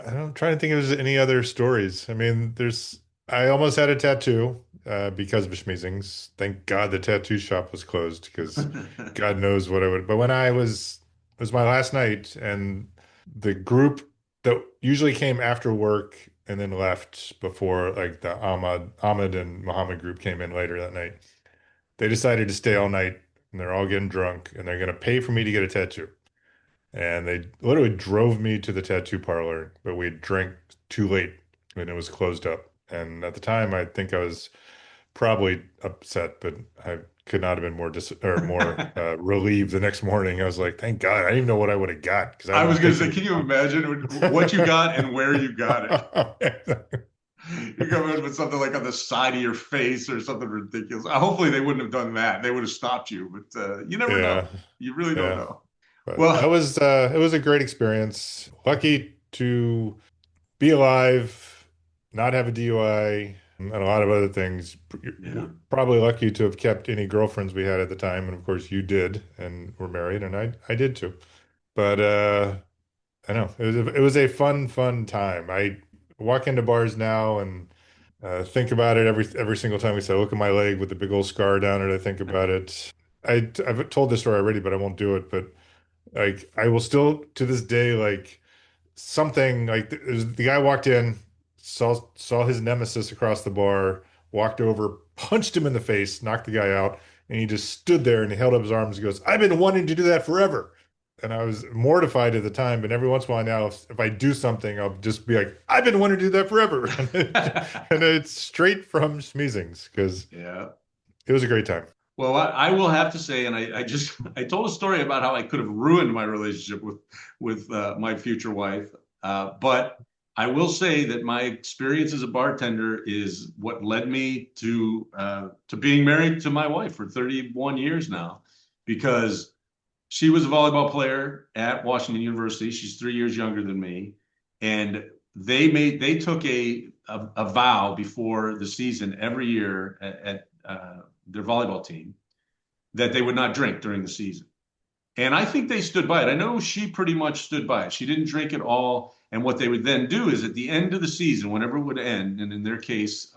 I'm trying to think if there's any other stories. I mean, I almost had a tattoo because of schmeezings. Thank God the tattoo shop was closed because God knows what I would. But it was my last night, and the group that usually came after work and then left before, like the Ahmed and Muhammad group came in later that night. They decided to stay all night, and they're all getting drunk, and they're going to pay for me to get a tattoo. And they literally drove me to the tattoo parlor, but we drank too late and it was closed up. And at the time, I think I was probably upset, but I could not have been more more relieved the next morning. I was like, thank God, I didn't even know what I would have got because I I was wouldn't going to pick say, any. can you imagine what you got and where you got it? You come in with something like on the side of your face or something ridiculous. Hopefully, they wouldn't have done that. They would have stopped you, but you never Yeah, know. You really don't yeah. know. But that Well, was it was a great experience. Lucky to be alive, not have a DUI, and a lot of other things. yeah. Probably lucky to have kept any girlfriends we had at the time, and of course you did, and were married, and I did too. But I know it was a fun time. I walk into bars now and think about it every single time we say, look at my leg with the big old scar down it. I think about it. I've told this story already, but I won't do it. But like I will still to this day like something like the guy walked in, saw his nemesis across the bar, walked over, punched him in the face, knocked the guy out, and he just stood there and he held up his arms and goes, "I've been wanting to do that forever." And I was mortified at the time, but every once in a while now, if I do something, I'll just be like, "I've been wanting to do that forever," and it's straight from Schmeezings because Yeah. it was a great time. Well, I will have to say, and I just I told a story about how I could have ruined my relationship with my future wife, but I will say that my experience as a bartender is what led me to being married to my wife for 31 years now, because she was a volleyball player at Washington University. She's 3 years younger than me, and they took a vow before the season every year at their volleyball team that they would not drink during the season. And I think they stood by it. I know she pretty much stood by it. She didn't drink at all. And what they would then do is at the end of the season, whenever it would end, and in their case,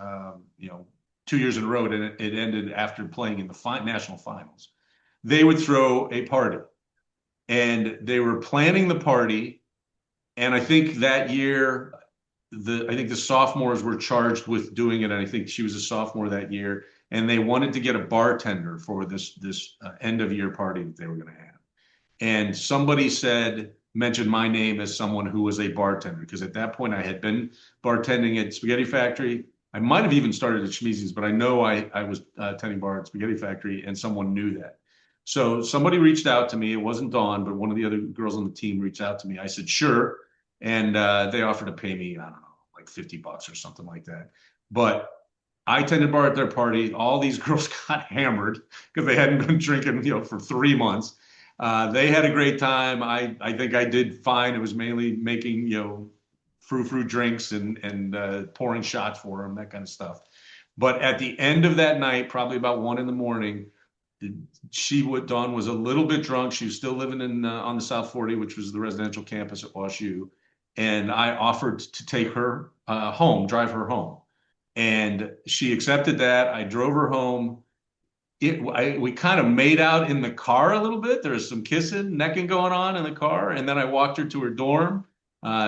2 years in a row, and it ended after playing in the national finals, they would throw a party. And they were planning the party. And I think that year, I think the sophomores were charged with doing it. And I think she was a sophomore that year. And they wanted to get a bartender for this end of year party that they were going to have. And somebody mentioned my name as someone who was a bartender, because at that point I had been bartending at Spaghetti Factory. I might have even started at Schmeezings, but I know I was tending bar at Spaghetti Factory, and someone knew that. So somebody reached out to me. It wasn't Dawn, but one of the other girls on the team reached out to me. I said, sure. And they offered to pay me, I don't know, like $50 or something like that. But I tended bar at their party. All these girls got hammered because they hadn't been drinking, for 3 months. They had a great time. I think I did fine. It was mainly making, frou-frou drinks and pouring shots for them, that kind of stuff. But at the end of that night, probably about 1 in the morning, Dawn was a little bit drunk. She was still living on the South 40, which was the residential campus at WashU. And I offered to take her home, drive her home. And she accepted that. I drove her home. We kind of made out in the car a little bit. There was some kissing, necking going on in the car. And then I walked her to her dorm.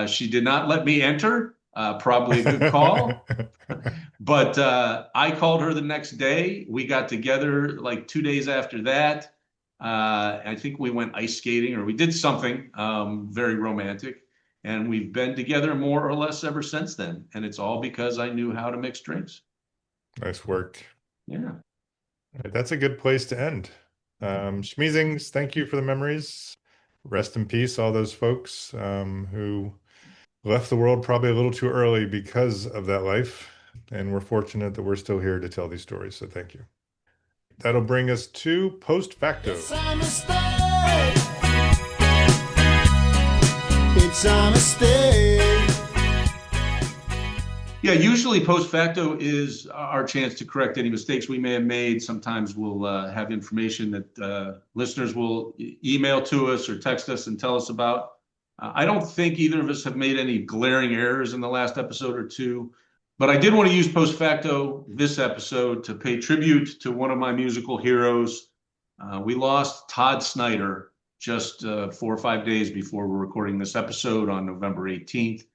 She did not let me enter. Probably a good call. But I called her the next day. We got together like 2 days after that. I think we went ice skating, or we did something very romantic. And we've been together more or less ever since then. And it's all because I knew how to mix drinks. Nice work. Yeah. Right, that's a good place to end. Schmeezings, thank you for the memories. Rest in peace, all those folks who left the world probably a little too early because of that life. And we're fortunate that we're still here to tell these stories. So thank you. That'll bring us to post facto. It's a mistake. It's a mistake. Yeah, usually post facto is our chance to correct any mistakes we may have made. Sometimes we'll have information that listeners will email to us or text us and tell us about. I don't think either of us have made any glaring errors in the last episode or two, but I did want to use post facto this episode to pay tribute to one of my musical heroes. We lost Todd Snyder just 4 or 5 days before we're recording this episode on November 18th.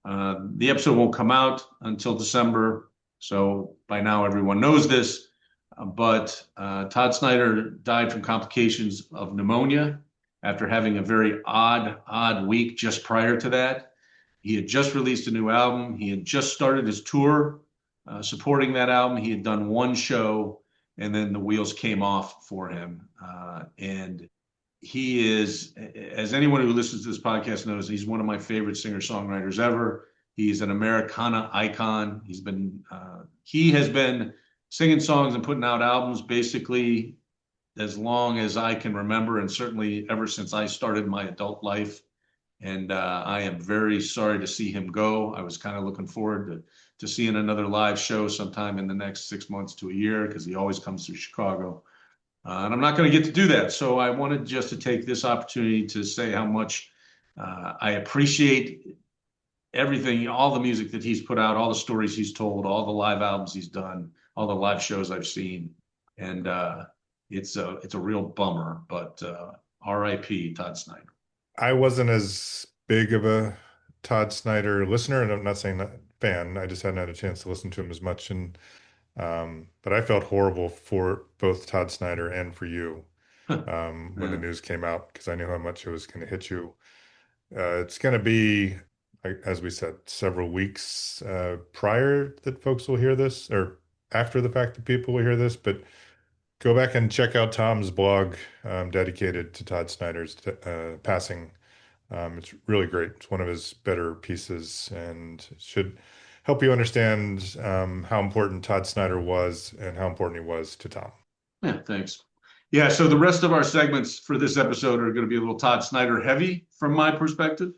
The episode won't come out until December, so by now everyone knows this. But Todd Snyder died from complications of pneumonia after having a very odd week just prior to that. He had just released a new album. He had just started his tour supporting that album. He had done one show, and then the wheels came off for him. And he is, as anyone who listens to this podcast knows, he's one of my favorite singer-songwriters ever. He's an Americana icon. He has been singing songs and putting out albums basically as long as I can remember, and certainly ever since I started my adult life. And I am very sorry to see him go. I was kind of looking forward to seeing another live show sometime in the next 6 months to a year because he always comes through Chicago. And I'm not going to get to do that. So I wanted just to take this opportunity to say how much I appreciate everything, all the music that he's put out, all the stories he's told, all the live albums he's done, all the live shows I've seen. And it's a real bummer, but R.I.P. Todd Snyder. I wasn't as big of a Todd Snyder listener, and I'm not saying that fan. I just hadn't had a chance to listen to him as much, and but I felt horrible for both Todd Snyder and for you when the Yeah. news came out because I knew how much it was going to hit you. It's going to be, as we said, several weeks prior that folks will hear this, or after the fact that people will hear this. But go back and check out Tom's blog dedicated to Todd Snyder's passing. It's really great. It's one of his better pieces and should help you understand how important Todd Snyder was and how important he was to Tom. Yeah, thanks. Yeah, so the rest of our segments for this episode are going to be a little Todd Snyder heavy from my perspective,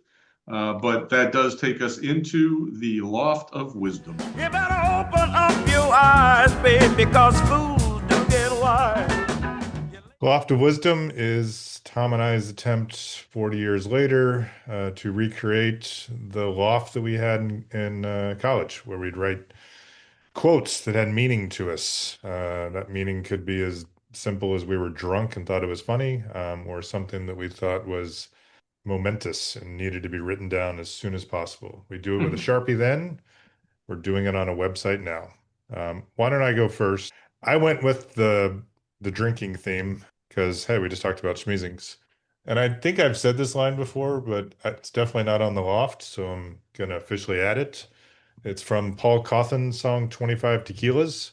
but that does take us into the loft of wisdom. You better open up your eyes, babe, because fools do get wise. Loft of Wisdom is Tom and I's attempt 40 years later to recreate the loft that we had in college, where we'd write quotes that had meaning to us. That meaning could be as simple as we were drunk and thought it was funny, or something that we thought was momentous and needed to be written down as soon as possible. We do it with a Sharpie then. We're doing it on a website now. Why don't I go first? I went with the drinking theme because, hey, we just talked about schmeezings. And I think I've said this line before, but it's definitely not on the loft, so I'm going to officially add it. It's from Paul Cauthen's song 25 Tequilas.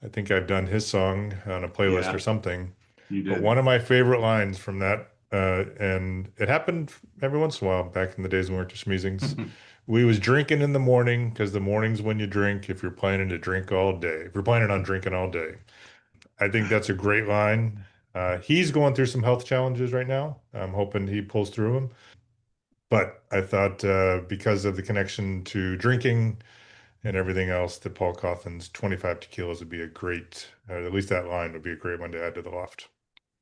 I think I've done his song on a playlist or Yeah, something. you But did. one of my favorite lines from that, and it happened every once in a while back in the days when we were to schmeezings. We was drinking in the morning because the morning's when you drink if you're planning to drink all day. If you're planning on drinking all day. I think that's a great line. He's going through some health challenges right now. I'm hoping he pulls through them. But I thought because of the connection to drinking and everything else, that Paul Cauthen's 25 tequilas would be a great, at least that line would be a great one to add to the loft.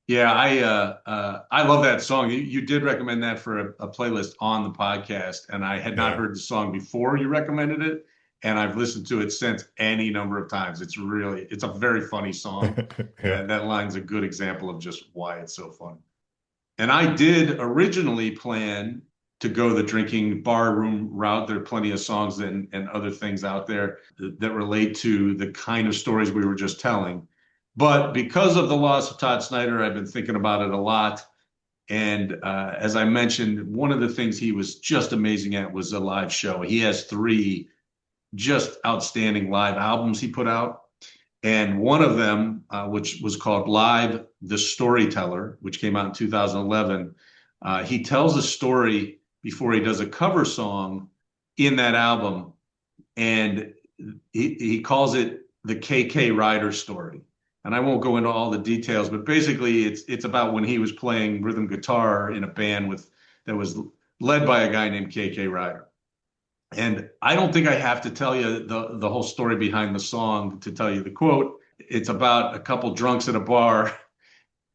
Yeah, I love that song. You did recommend that for a playlist on the podcast, and I had not Yeah. heard the song before you recommended it, and I've listened to it since any number of times. It's a very funny song, Yeah. and that line's a good example of just why it's so fun. And I did originally plan to go the drinking bar room route. There are plenty of songs and other things out there that relate to the kind of stories we were just telling. But because of the loss of Todd Snyder, I've been thinking about it a lot. And as I mentioned, one of the things he was just amazing at was a live show. He has three just outstanding live albums he put out. And one of them, which was called Live the Storyteller, which came out in 2011, he tells a story before he does a cover song in that album. And he calls it the KK Rider story. And I won't go into all the details, but basically it's about when he was playing rhythm guitar in a band that was led by a guy named KK Rider. And I don't think I have to tell you the whole story behind the song to tell you the quote. It's about a couple drunks at a bar,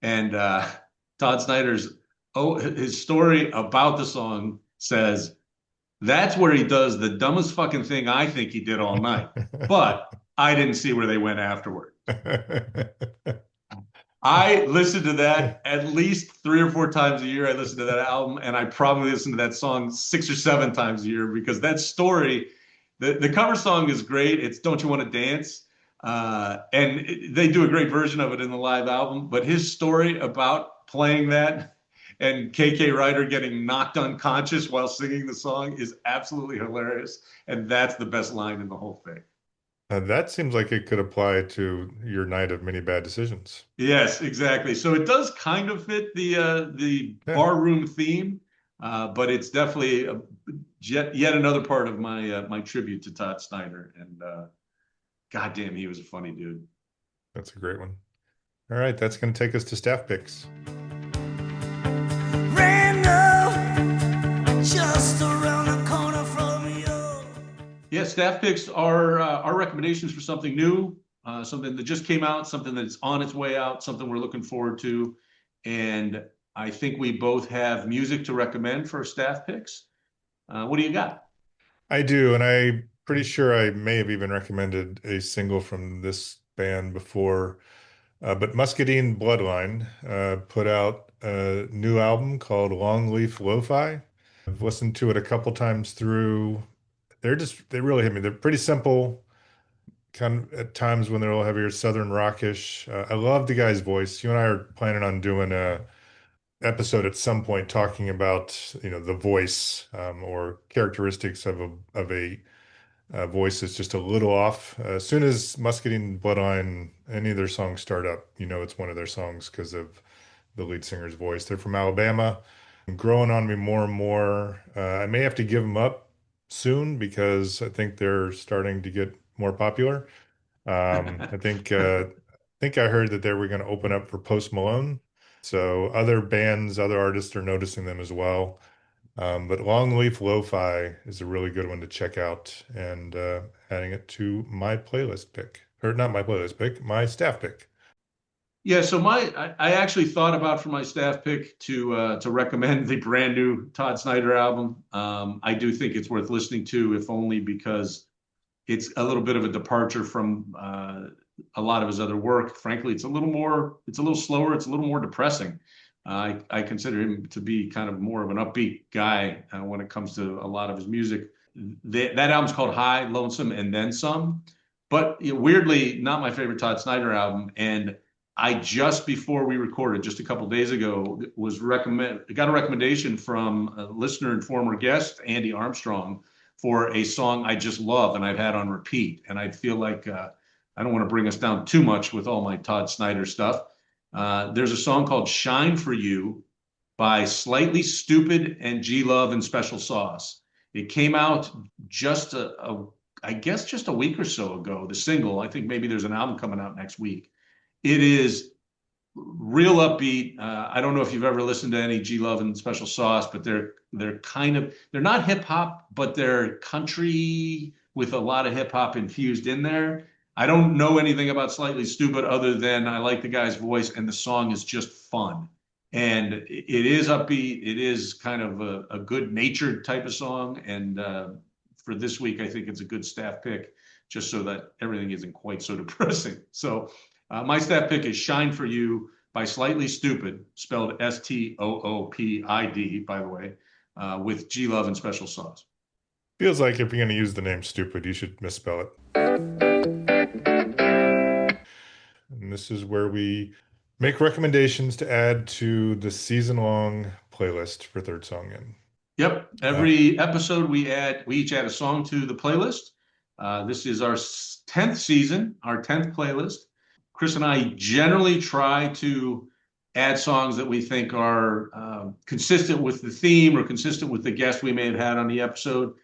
and Todd Snyder's his story about the song says that's where he does the dumbest fucking thing I think he did all night. But I didn't see where they went afterward. I listen to that at least 3 or 4 times a year. I listen to that album, and I probably listen to that song 6 or 7 times a year because that story, the cover song is great. It's "Don't You Want to Dance," they do a great version of it in the live album. But his story about playing that and KK Ryder getting knocked unconscious while singing the song is absolutely hilarious, and that's the best line in the whole thing. That seems like it could apply to your night of many bad decisions. Yes, exactly. So it does kind of fit the Yeah, barroom theme, but it's definitely yet another part of my tribute to Todd Snyder. And goddamn, he was a funny dude. that's a great one. All right, that's going to take us to staff picks. Randall, just around the corner from you. Yeah, staff picks are our recommendations for something new, something that just came out, something that's on its way out, something we're looking forward to. And I think we both have music to recommend for staff picks. What do you got? I do, and I'm pretty sure I may have even recommended a single from this band before. But Muscadine Bloodline put out a new album called Longleaf Lo-Fi. I've listened to it a couple times through. They really hit me. They're pretty simple, kind of at times when they're a little heavier, Southern rockish. I love the guy's voice. You and I are planning on doing a episode at some point talking about, the voice or characteristics of a voice that's just a little off. As soon as Muscadine Bloodline, any of their songs start up, it's one of their songs because of the lead singer's voice. They're from Alabama. Growing on me more and more. I may have to give them up soon because I think they're starting to get more popular. I think I heard that they were going to open up for Post Malone. So other bands, other artists are noticing them as well. But Longleaf Lo-Fi is a really good one to check out and adding it to my playlist pick. Or not my playlist pick, my staff pick. Yeah, so I actually thought about for my staff pick to recommend the brand new Todd Snyder album. I do think it's worth listening to, if only because it's a little bit of a departure from a lot of his other work. Frankly, it's a little slower, it's a little more depressing. I consider him to be kind of more of an upbeat guy when it comes to a lot of his music. That album's called High, Lonesome, and Then Some. But weirdly, not my favorite Todd Snyder album. And I just before we recorded, just a couple of days ago, got a recommendation from a listener and former guest, Andy Armstrong, for a song I just love and I've had on repeat. And I feel like I don't want to bring us down too much with all my Todd Snyder stuff. There's a song called Shine for You by Slightly Stupid and G Love and Special Sauce. It came out just I guess just a week or so ago, the single. I think maybe there's an album coming out next week. It is real upbeat. I don't know if you've ever listened to any G Love and Special Sauce, but they're not hip hop, but they're country with a lot of hip hop infused in there. I don't know anything about Slightly Stupid other than I like the guy's voice and the song is just fun. And it is upbeat. It is kind of a good natured type of song. And for this week, I think it's a good staff pick just so that everything isn't quite so depressing. So my staff pick is Shine for You by Slightly Stupid, spelled Stoopid, by the way, with G Love and Special Sauce. Feels like if you're going to use the name stupid, you should misspell it. And this is where we make recommendations to add to the season-long playlist for Third Song In. Yep. Every episode we each add a song to the playlist. This is our 10th season, our 10th playlist. Chris and I generally try to add songs that we think are consistent with the theme or consistent with the guest we may have had on the episode.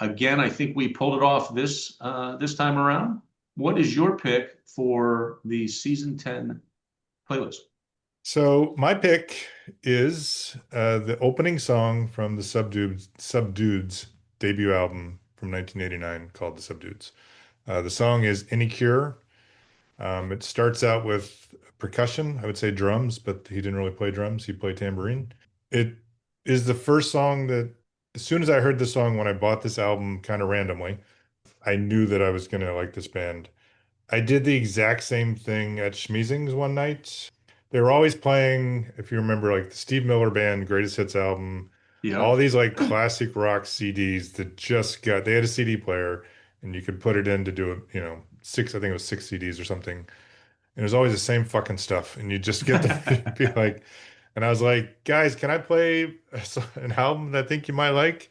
Again, I think we pulled it off this time around. What is your pick for the season 10 playlist? So my pick is the opening song from the Subdudes debut album from from 1989 called The Subdudes. The song is Any Cure. It starts out with percussion, I would say drums, but he didn't really play drums. He played tambourine. It is the first song that, as soon as I heard the song when I bought this album kind of randomly, I knew that I was going to like this band. I did the exact same thing at Schmeezing's one night. They were always playing, if you remember, like the Steve Miller Band Greatest Hits album, all Yep. these like classic rock CDs that just got, they had a CD player and you could put it in to do it, six, I think it was six CDs or something. And it was always the same fucking stuff. And you just get to be like, and I was like, guys, can I play an album that I think you might like?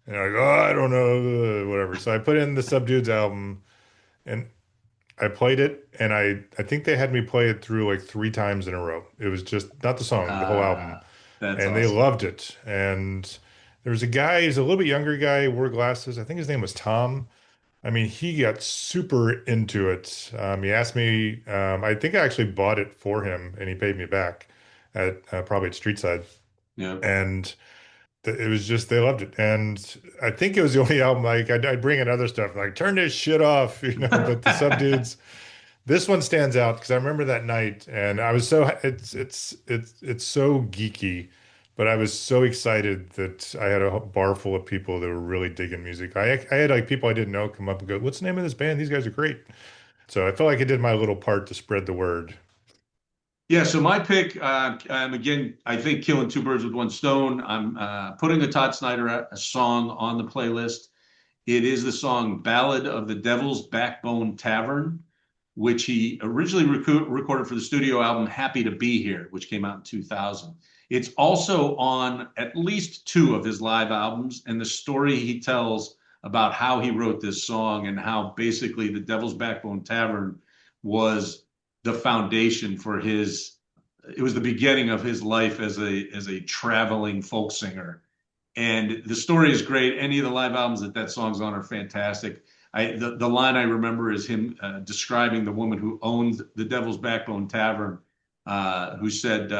And they're like, oh, I don't know, whatever. So I put in the Subdudes album and I played it, and I think they had me play it through like three times in a row. It was just not the song, the whole album, That's and they awesome. loved it. And there was a guy, he's a little bit younger guy, wore glasses. I think his name was Tom. I mean, he got super into it. He asked me, I think I actually bought it for him, and he paid me back at probably at Street Side. Yep. And it was just they loved it, and I think it was the only album like I'd bring in other stuff like turn this shit off, But the Subdudes, this one stands out because I remember that night, and I was so it's so geeky, but I was so excited that I had a bar full of people that were really digging music. I had like people I didn't know come up and go, "What's the name of this band? These guys are great." So I felt like I did my little part to spread the word. Yeah, so my pick, again, I think killing two birds with one stone. I'm putting a Todd Snyder a song on the playlist. It is the song Ballad of the Devil's Backbone Tavern, which he originally recorded for the studio album Happy to Be Here, which came out in 2000. It's also on at least two of his live albums, and the story he tells about how he wrote this song and how basically the Devil's Backbone Tavern was the foundation for his, it was the beginning of his life as a traveling folk singer. And the story is great. Any of the live albums that song's on are fantastic. The line I remember is him describing the woman who owned the Devil's Backbone Tavern, who said,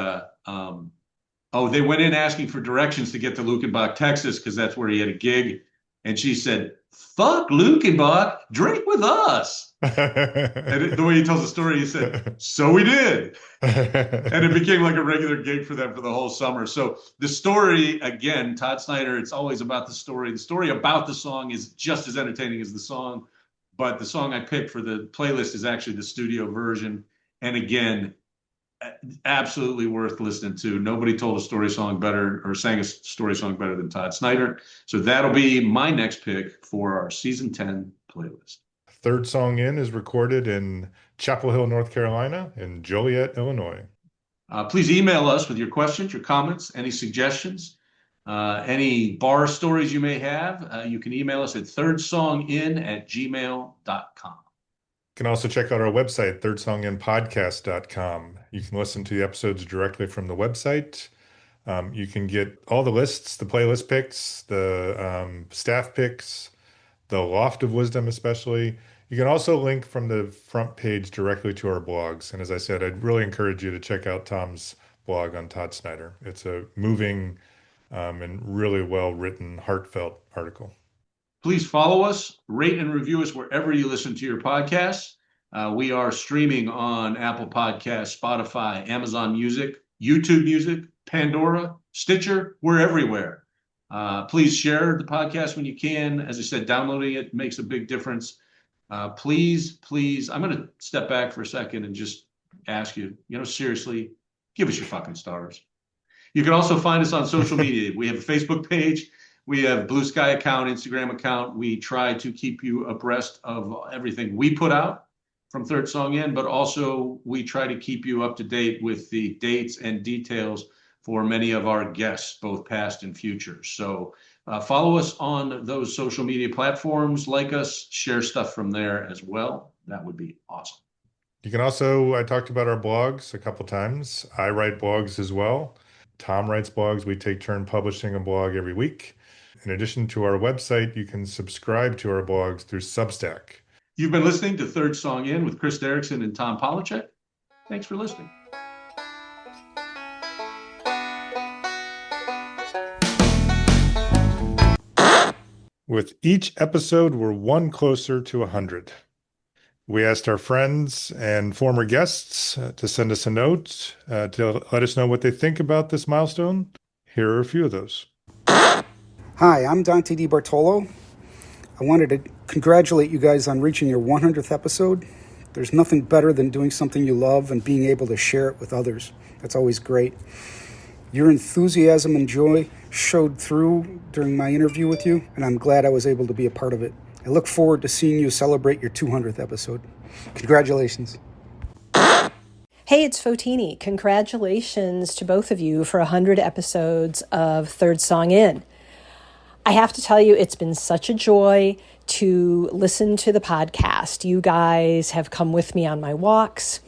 "Oh, they went in asking for directions to get to Lukenbach, Texas, because that's where he had a gig." And she said, "Fuck Lukenbach, drink with us." And the way he tells the story, he said, "So we did." And it became like a regular gig for them for the whole summer. So the story, again, Todd Snyder, it's always about the story. The story about the song is just as entertaining as the song. But the song I picked for the playlist is actually the studio version. And again, absolutely worth listening to. Nobody told a story song better or sang a story song better than Todd Snyder. So that'll be my next pick for our season 10 playlist. Third Song In is recorded in Chapel Hill, North Carolina, and Joliet, Illinois. Please email us with your questions, your comments, any suggestions, any bar stories you may have. You can email us at thirdsongin@gmail.com. You can also check out our website, thirdsonginpodcast.com. You can listen to the episodes directly from the website. You can get all the lists, the playlist picks, the staff picks, the Loft of Wisdom especially. You can also link from the front page directly to our blogs. And as I said, I'd really encourage you to check out Tom's blog on Todd Snyder. It's a moving and really well-written, heartfelt article. Please follow us, rate and review us wherever you listen to your podcasts. We are streaming on Apple Podcasts, Spotify, Amazon Music, YouTube Music, Pandora, Stitcher. We're everywhere. Please share the podcast when you can. As I said, downloading it makes a big difference. Please, I'm going to step back for a second and just ask you, seriously, give us your fucking stars. You can also find us on social media. We have a Facebook page. We have a Blue Sky account, Instagram account. We try to keep you abreast of everything we put out from Third Song In, but also we try to keep you up to date with the dates and details for many of our guests, both past and future. So follow us on those social media platforms, like us, share stuff from there as well. That would be awesome. You can also, I talked about our blogs a couple times. I write blogs as well. Tom writes blogs. We take turn publishing a blog every week. In addition to our website, you can subscribe to our blogs through Substack. You've been listening to Third Song In with Chris Derrickson and Tom Polachek. Thanks for listening. With each episode, we're one closer to 100. We asked our friends and former guests to send us a note to let us know what they think about this milestone. Here are a few of those. Hi, I'm Dante Di Bartolo. I wanted to congratulate you guys on reaching your 100th episode. There's nothing better than doing something you love and being able to share it with others. That's always great. Your enthusiasm and joy showed through during my interview with you, and I'm glad I was able to be a part of it. I look forward to seeing you celebrate your 200th episode. Congratulations. Hey, it's Fotini. Congratulations to both of you for 100 episodes of Third Song In. I have to tell you, it's been such a joy to listen to the podcast. You guys have come with me on my walks,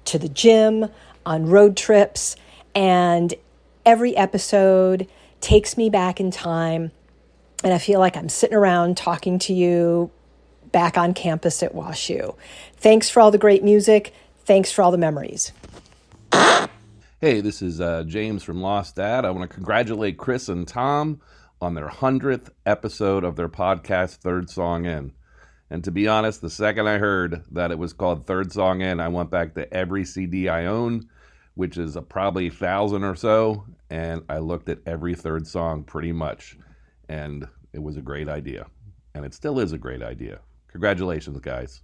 to the gym, on road trips, and every episode takes me back in time, and I feel like I'm sitting around talking to you back on campus at WashU. Thanks for all the great music. Thanks for all the memories. Hey, this is James from Lost Dad. I want to congratulate Chris and Tom on their 100th episode of their podcast, Third Song In. And to be honest, the second I heard that it was called Third Song In, I went back to every CD I own, which is probably 1,000 or so, and I looked at every third song pretty much. And it was a great idea. And it still is a great idea. Congratulations, guys.